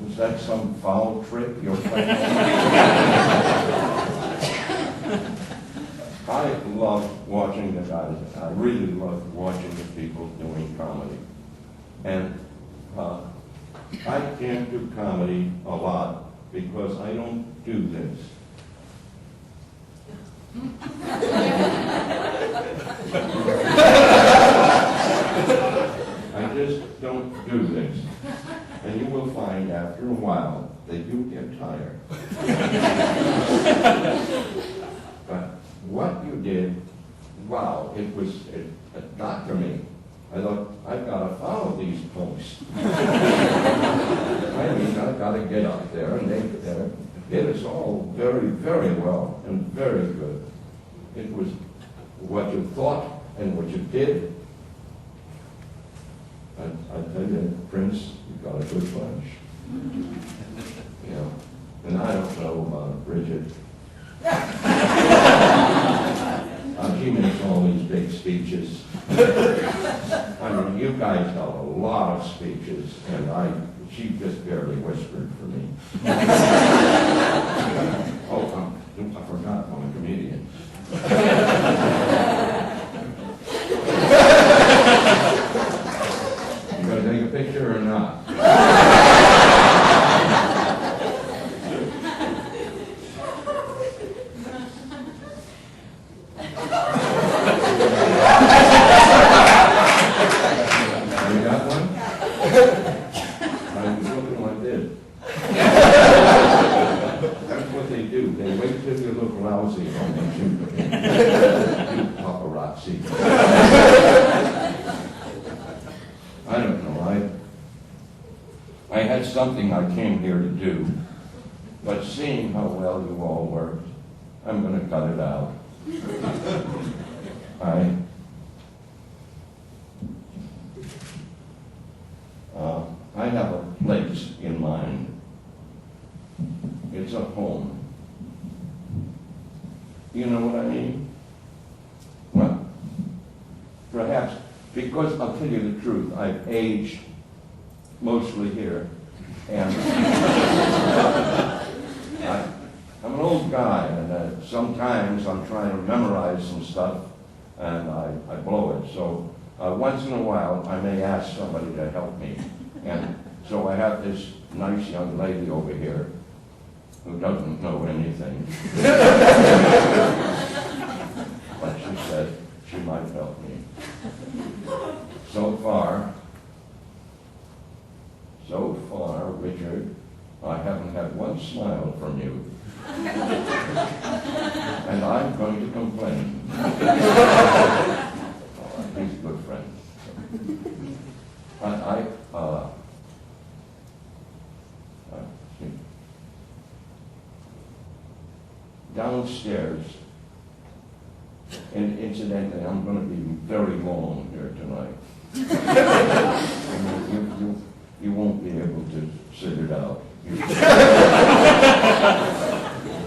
Speaker 10: Was that some foul trick you're playing? I love watching the guys. I really love watching the people doing comedy. And I can't do comedy a lot because I don't do this. I just don't do this. And you will find after a while they do get tired. But what you did, wow, it got to me. I thought, I've got to follow these posts. I mean, I've got to get up there, and they did us all very, very well, and very good. It was what you thought and what you did. I tell you, Prince, you've got a good bunch. You know, and I don't know about Bridget. She makes all these big speeches. I mean, you guys tell a lot of speeches, and she just barely whispered for me. Oh, I forgot, I'm a comedian. You gonna take a picture or not? Something I came here to do, but seeing how well you all worked, I'm going to cut it out. I have a place in mind. It's a home. You know what I mean? Well, perhaps, because I'll tell you the truth, I've aged mostly here. And I'm an old guy, and sometimes I'm trying to memorize some stuff, and I blow it. So once in a while, I may ask somebody to help me. And so I have this nice young lady over here, who doesn't know anything. But she said she might help me. So far, Richard, I haven't had one smile from you. And I'm going to complain. He's a good friend. Downstairs, and incidentally, I'm going to be very long here tonight. You won't be able to sit it out.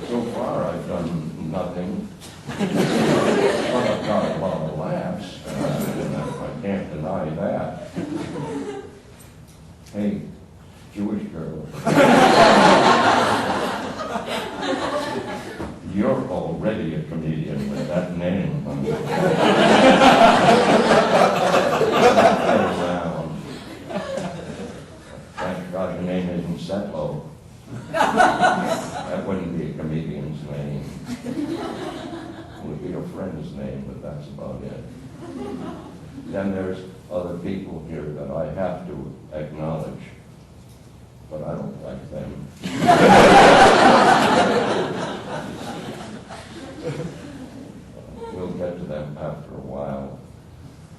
Speaker 10: So far, I've done nothing. But I've got a lot of laughs, and I can't deny that. Hey, Jewish girl. You're already a comedian with that name. Thank God your name isn't Setlow. That wouldn't be a comedian's name. It would be a friend's name, but that's about it. Then there's other people here that I have to acknowledge, but I don't like them. We'll get to them after a while.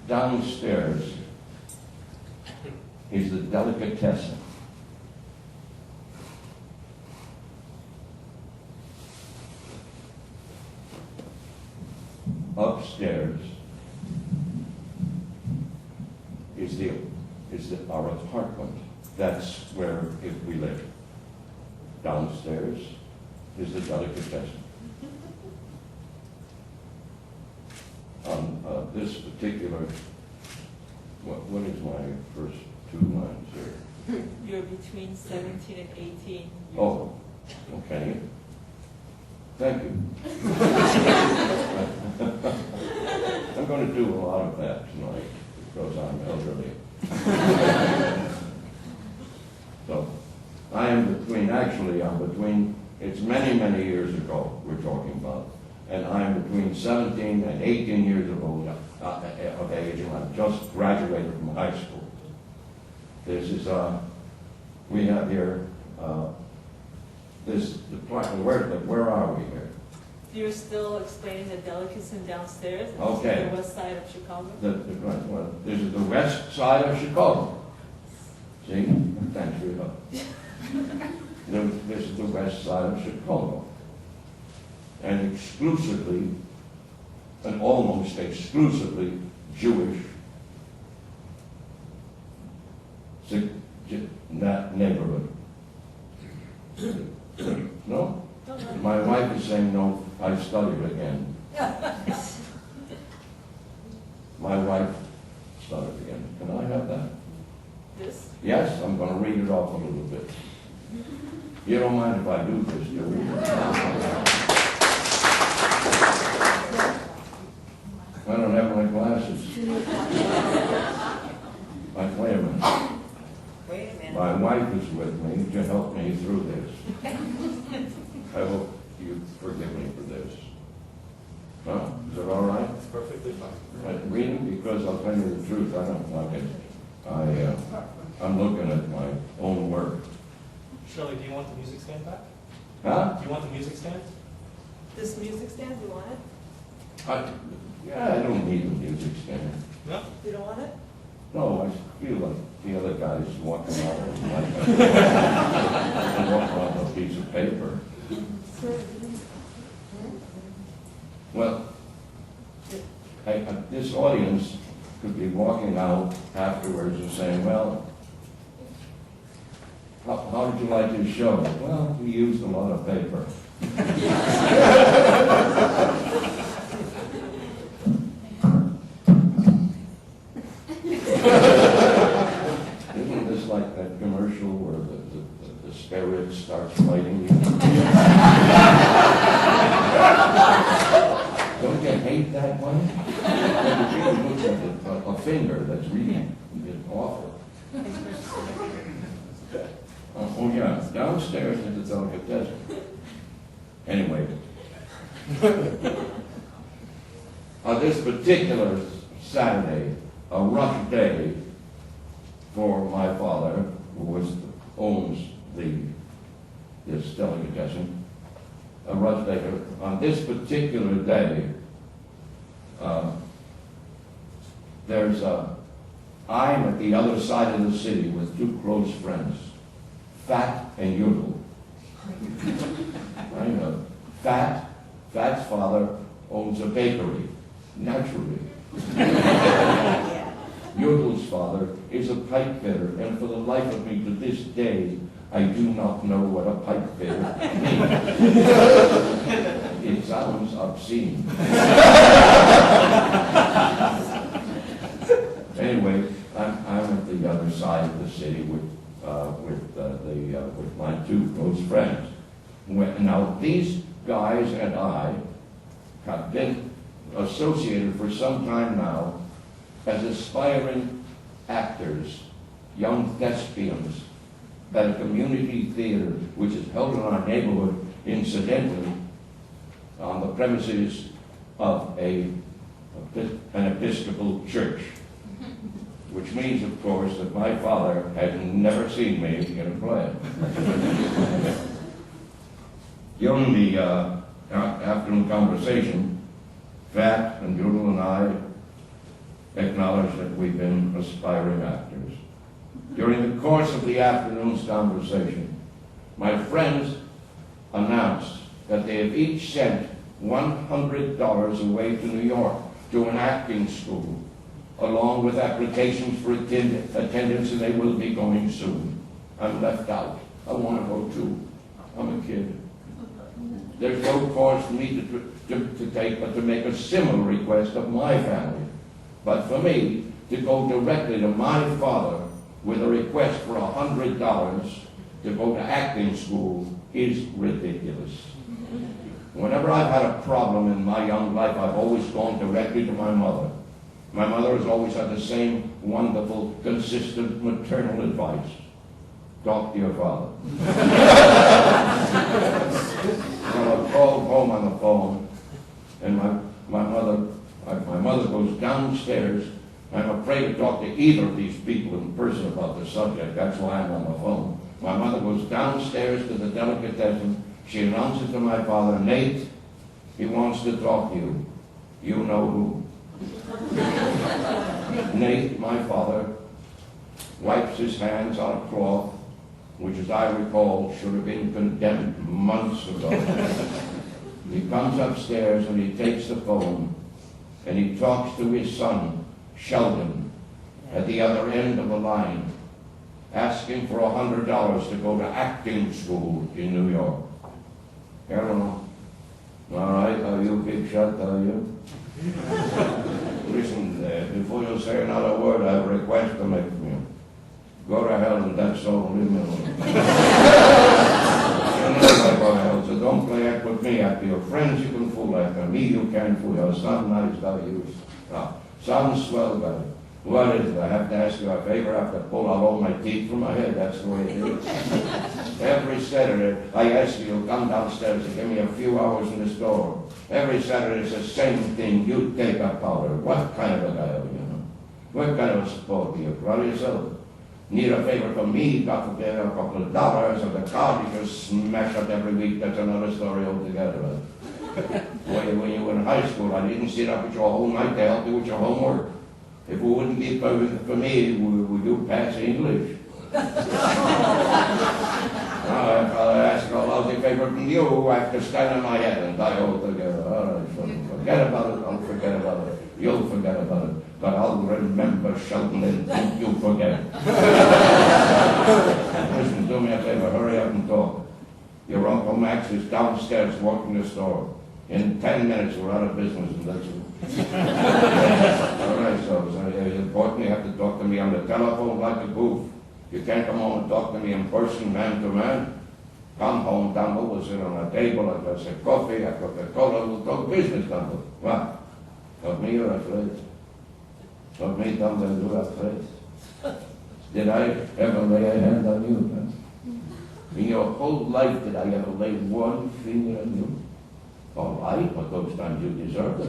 Speaker 10: Downstairs is the delicatessen. Upstairs is our apartment. That's where we live. Downstairs is the delicatessen. This particular, what is my first two lines here?
Speaker 11: You're between 17 and 18.
Speaker 10: Oh, okay. Thank you. I'm going to do a lot of that tonight because I'm elderly. So, I'm between, it's many, many years ago we're talking about, and I'm between 17 and 18 years of age, and I've just graduated from high school. This is, we have here, where are we here?
Speaker 11: You're still explaining the delicatessen downstairs?
Speaker 10: Okay.
Speaker 11: The west side of Chicago?
Speaker 10: This is the west side of Chicago. See? Thanks for your help. This is the west side of Chicago. And exclusively, and almost exclusively Jewish, that neighborhood. No? My wife is saying no, I've studied again. My wife studied again. Can I have that?
Speaker 11: This?
Speaker 10: Yes, I'm going to read it off a little bit. You don't mind if I do this, do you? I don't have my glasses. Wait a minute.
Speaker 11: Wait a minute.
Speaker 10: My wife is with me to help me through this. I hope you forgive me for this. No? Is it all right?
Speaker 2: It's perfectly fine.
Speaker 10: Reading, because I'll tell you the truth, I don't like it. I'm looking at my own work.
Speaker 2: Shelley, do you want the music stand back?
Speaker 10: Huh?
Speaker 2: Do you want the music stand?
Speaker 11: This music stand, you want it?
Speaker 10: I don't need a music stand.
Speaker 2: No?
Speaker 11: You don't want it?
Speaker 10: No, I feel like the other guy's walking out with like and walking on a piece of paper. Well, this audience could be walking out afterwards and saying, well, how did you like his show? Well, we used a lot of paper. Isn't this like that commercial where the spirit starts fighting you? Don't you hate that one? It really looks like a finger that's really awful. Oh yeah, downstairs is the delicatessen. Anyway, on this particular Saturday, a rough day for my father, who owns this delicatessen, a rough day. On this particular day, I'm at the other side of the city with two close friends, Fat and Yodel. I know. Fat's father owns a bakery, naturally. Yodel's father is a pipe fitter, and for the life of me to this day, I do not know what a pipe fitter means. It sounds obscene. Anyway, I'm at the other side of the city with my two close friends. Now, these guys and I have been associated for some time now as aspiring actors, young thespians, at a community theater which is held in our neighborhood, incidentally, on the premises of an Episcopal church. Which means, of course, that my father had never seen me in a play. During the afternoon conversation, Fat and Doodle and I acknowledged that we've been aspiring actors. During the course of the afternoon's conversation, my friends announced that they have each sent $100 away to New York to an acting school, along with applications for attendance, and they will be going soon. I'm left out. I want to go too. I'm a kid. There's no course for me to take but to make a similar request of my family. But for me to go directly to my father with a request for $100 to go to acting school is ridiculous. Whenever I've had a problem in my young life, I've always gone directly to my mother. My mother has always had the same wonderful, consistent maternal advice. Talk to your father. Well, I called home on the phone, and my mother goes downstairs. I'm afraid to talk to either of these people in person about the subject. That's why I'm on the phone. My mother goes downstairs to the delicatessen. She announces to my father, Nate, he wants to talk to you. You know who. Nate, my father, wipes his hands on a cloth, which, as I recall, should have been condemned months ago. He comes upstairs and he takes the phone and he talks to his son, Sheldon, at the other end of the line, asking for $100 to go to acting school in New York. Hello. All right, are you big shot, are you? Listen, before you say another word, I have a request to make from you. Go to hell and that's all, leave me alone. You know I go to hell, so don't play act with me. After your friends you can fool, after me you can't fool. Your son, nice guy, you. Son, swell guy. What is it? I have to ask you a favor. I have to pull out all my teeth from my head. That's the way it is. Every Saturday, I ask you to come downstairs and give me a few hours in the store. Every Saturday it's the same thing. You take a powder. What kind of a guy are you? What kind of a sport do you? Proud yourself. Need a favor from me, got to pay a couple of dollars, or the card you just smash up every week. That's another story altogether. When you were in high school, I didn't sit up at your whole night to help you with your homework. If it wouldn't be for me, would you pass English? Now, if I ask a lousy favor from you, I have to stand on my head and die altogether. All right, so forget about it, don't forget about it. You'll forget about it, but I'll remember Sheldon and don't you forget. Listen, do me a favor, hurry up and talk. Your Uncle Max is downstairs walking the store. In 10 minutes, we're out of business, and that's it. All right, so it's important you have to talk to me on the telephone like a goof. You can't come home and talk to me in person, man to man. Come home, Dumbo, we'll sit on a table, I'll say coffee, I'll Coca-Cola, we'll talk business, Dumbo. What? Of me you're afraid? Of me, Dumbo, you're afraid? Did I ever lay a hand on you? In your whole life, did I ever lay one finger on you? All right, but those times you deserved it.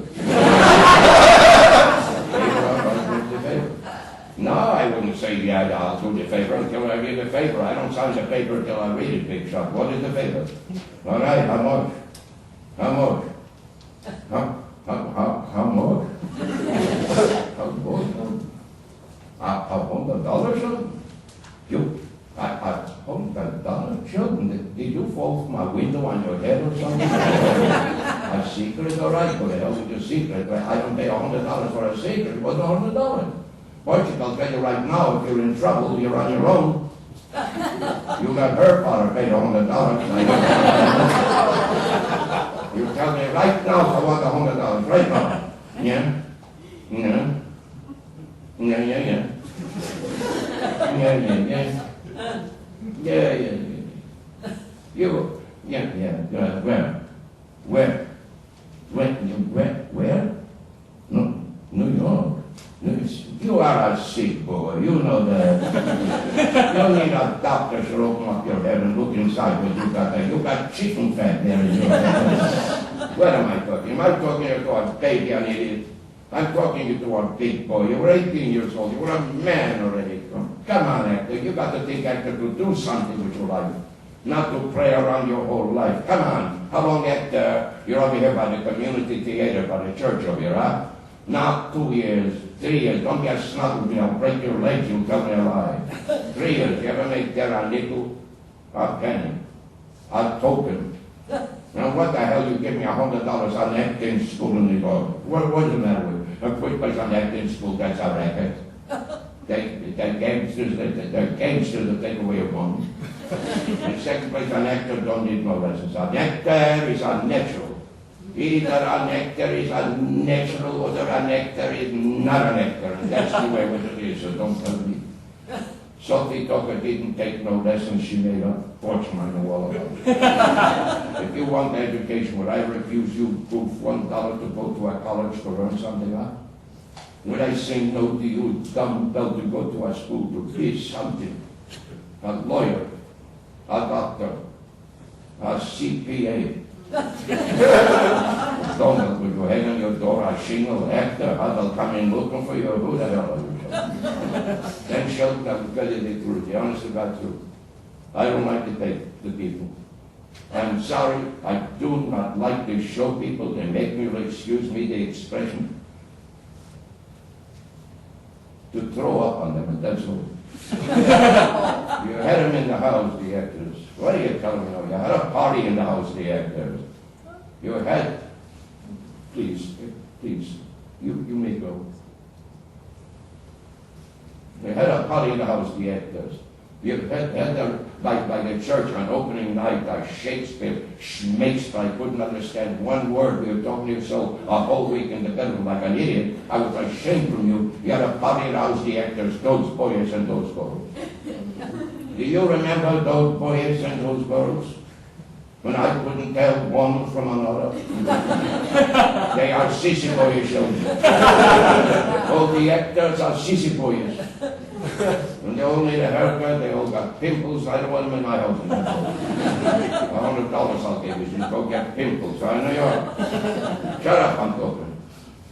Speaker 10: No, I wouldn't say, yeah, I'll do the favor until I read the favor. I don't sign the paper until I read it, big shot. What is the favor? All right, how much? How much? How much? How much? $100, sir? You, $100, children, did you fall from my window on your head or something? A secret, all right, go ahead with your secret, but I don't pay $100 for a secret. It wasn't $100. Portugal, tell you right now, if you're in trouble, you're on your own. You got her father paid $100. You tell me right now I want $100, right now. Yeah? Yeah? Yeah, yeah, yeah. Yeah, yeah, yeah. Yeah, yeah, yeah. You, yeah, yeah, where? Where? No, New York. You are a sick boy, you know that. You need a doctor to open up your head and look inside what you got there. You got chicken fat there in your head. What am I talking? Am I talking to a baby, an idiot? I'm talking to a big boy. You were 18 years old. You were a man already. Come on, Hector. You got to think, Hector, to do something with your life. Not to pray around your whole life. Come on. How long, Hector? You're over here by the community theater, by the church over here, huh? Now 2 years, 3 years. Don't get snug with me. I'll break your legs. You'll tell me a lie. 3 years. You ever make there a nickel? A penny? A token? Now what the hell you give me $100 on acting school in New York? What's the matter with you? A quick place on acting school, that's a racket. They're gangsters that take away your money. The second place, an actor don't need no lessons. An actor is unnatural. Either an actor is unnatural or an actor is not an actor. And that's the way it is, so don't tell me. Sophie Tucker didn't take no lessons. She made a fortune on the wall about it. If you want education, would I refuse you proof $1 to go to a college to learn something, huh? Would I say no to you, dumb bell, to go to a school to be something? A lawyer, a doctor, a CPA. Don't put your head on your door, a shingle actor, they'll come in looking for you. Who the hell are you? Then Shelton, I will tell you the truth, the honest to God truth. I don't like to take the people. I'm sorry, I do not like to show people. They make me, excuse me the expression, to throw up on them, and that's all. You had them in the house, the actors. What are you telling me now? You had a party in the house, the actors. You had, please, you may go. You had a party in the house, the actors. You had them, like the church on opening night, like Shakespeare, I couldn't understand one word. We were talking to you so a whole week in the bedroom like an idiot. I was ashamed from you. You had a party in the house, the actors, those boys and those girls. Do you remember those boys and those girls? When I couldn't tell one from another. They are sissy boys, all the actors are sissy boys. And they all need a haircut, they all got pimples. I don't want them in my house. $100 I'll give you, so you go get pimples. I know you are. Shut up, I'm talking.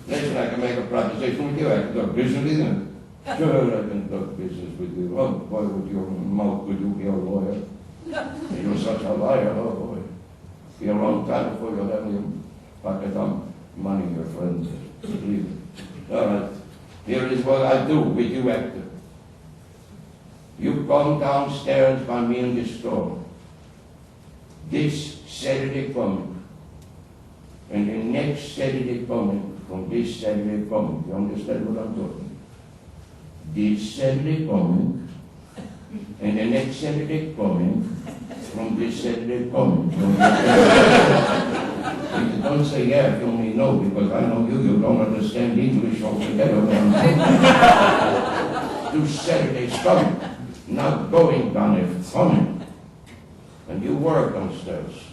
Speaker 10: Listen, I can make a proposition with you. I can do business with you. Sure, I can do business with you. Oh, boy, with your mouth, would you be a lawyer? You're such a liar, oh boy. Be a long time before you'll have your pocket on money, your friends. Believe it. All right. Here is what I do with you, actor. You come downstairs by me in the store. This Saturday coming. And the next Saturday coming, from this Saturday coming. You understand what I'm talking? This Saturday coming, and the next Saturday coming, from this Saturday coming. Don't say yeah if you only know, because I know you don't understand English altogether. This Saturday's coming, not going down, it's coming. And you work downstairs.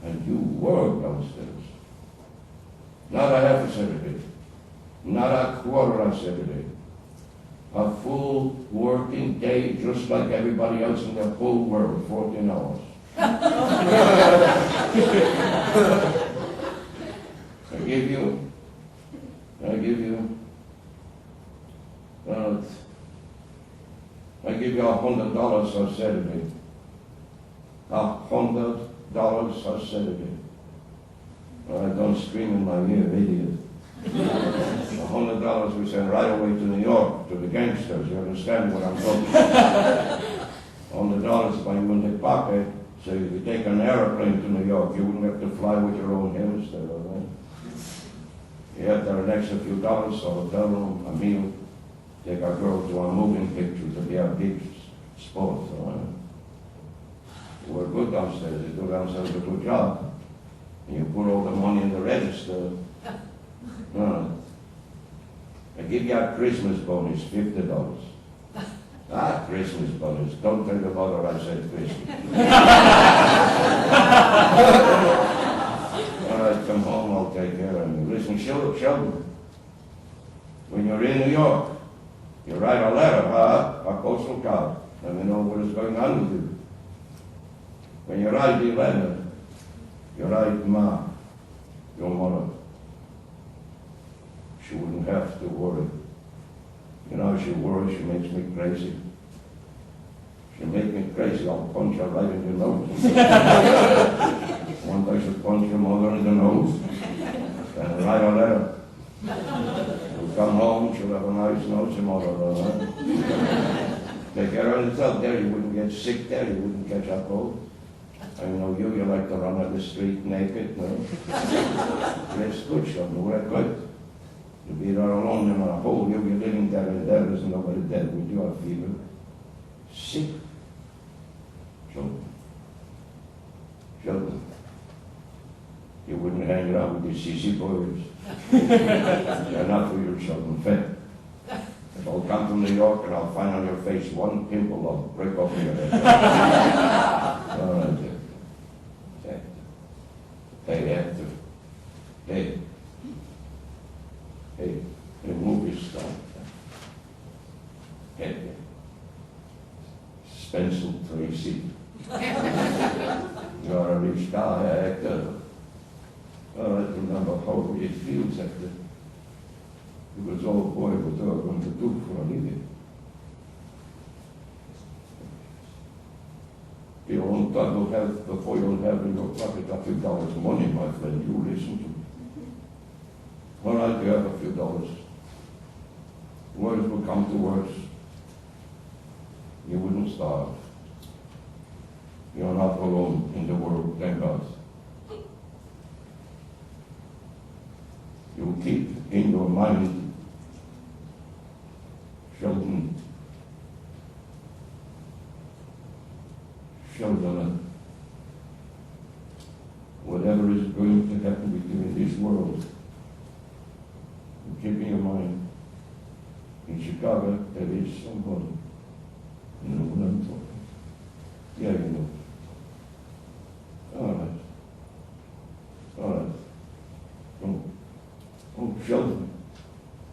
Speaker 10: And you work downstairs. Not a half a Saturday. Not a quarter of Saturday. a full working day just like everybody else in the whole world, 14 hours. I give you $100 a Saturday. $100 a Saturday. Don't scream in my ear, idiot. $100 we send right away to New York, to the gangsters. You understand what I'm talking about? $100 by you in the pocket, so if you take an airplane to New York, you wouldn't have to fly with your own hamster, all right? You have to have an extra few dollars, a hotel room, a meal, take our girl to a moving picture, to be a big sport, all right? We're good downstairs, they do themselves a good job. And you put all the money in the register. No. I give you a Christmas bonus, $50. Christmas bonus. Don't think about what I said Christmas. All right, come home, I'll take care of you. Listen, Sheldon, when you're in New York, you write a letter, a postal card. Let me know what is going on with you. When you write the letter, you write Ma, your mother. She wouldn't have to worry. You know, she worries, she makes me crazy. She'll make me crazy, I'll punch her right in the nose. One day she'll punch your mother in the nose and write a letter. She'll come home, she'll have a nice nose, your mother, right? Take care of yourself there, you wouldn't get sick there, you wouldn't catch a cold. I know you like to run out the street naked, no? That's good, Sheldon, we're good. To be there alone in a hole, you're living there and there is nobody dead with you, a fever. Sick. Sheldon, you wouldn't hang around with these sissy boys. They're not for you, Sheldon, fair. If I'll come to New York and I'll find on your face one pimple, I'll break off your head. All right, dear. Hey, actor. Hey, the movie star. Hey, Spencer Tracy. You're a rich guy, actor. All right, remember how it feels after it was all boy was going to do for a living. You won't have, before you'll have in your pocket a few dollars money, my friend, you listen to me. All right, you have a few dollars. Words will come to words. You wouldn't starve. You're not alone in the world, thank God. You keep in your mind, Sheldon, whatever is going to happen with you in this world, keep in your mind, in Chicago, there is somebody. You know what I'm talking? Yeah, you know. All right. All right. Oh,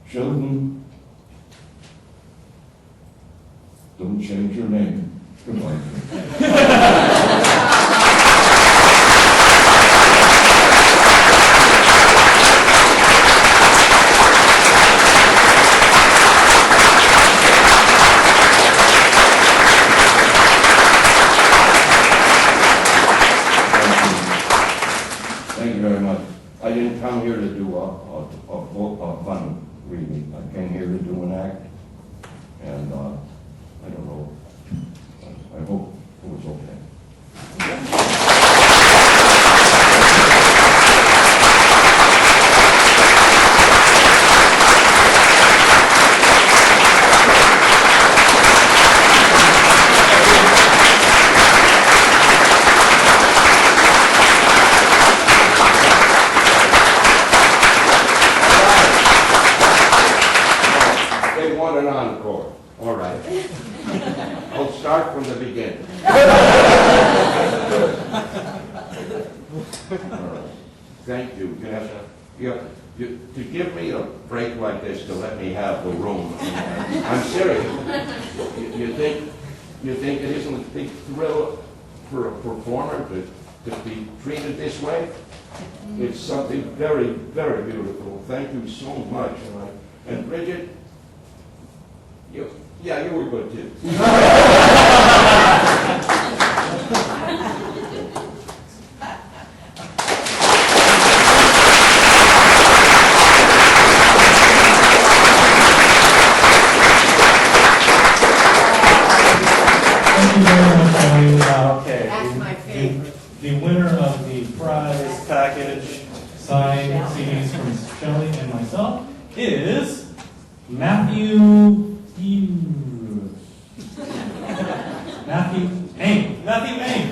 Speaker 10: Sheldon, don't change your name. Goodbye. Thank you very much. I didn't come here to do a fun reading. I came here to do an act, and I don't know. I hope it was okay. They want an encore. All right. I'll start from the beginning. All right. Thank you. Yes. to give me a break like this, to let me have the room. I'm serious. You think it isn't a big thrill for a performer to be treated this way? It's something very, very beautiful. Thank you so much. And Bridget, you were good too.
Speaker 2: Okay.
Speaker 12: That's my favorite.
Speaker 2: The winner of the prize package, signed CDs from Shelley and myself, is Matthew Amy. Matthew Amy.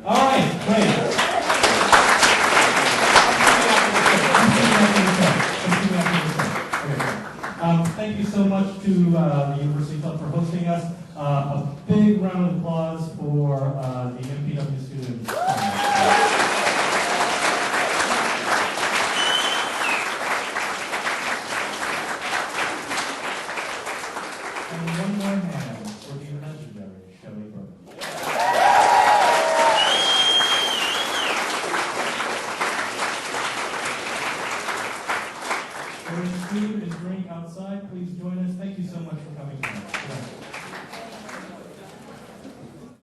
Speaker 2: All right, great. Thank you so much to the University Club for hosting us. A big round of applause for the MPW students. And one more hand for the legendary Shelley Berman. There is food and drink outside. Please join us. Thank you so much for coming tonight.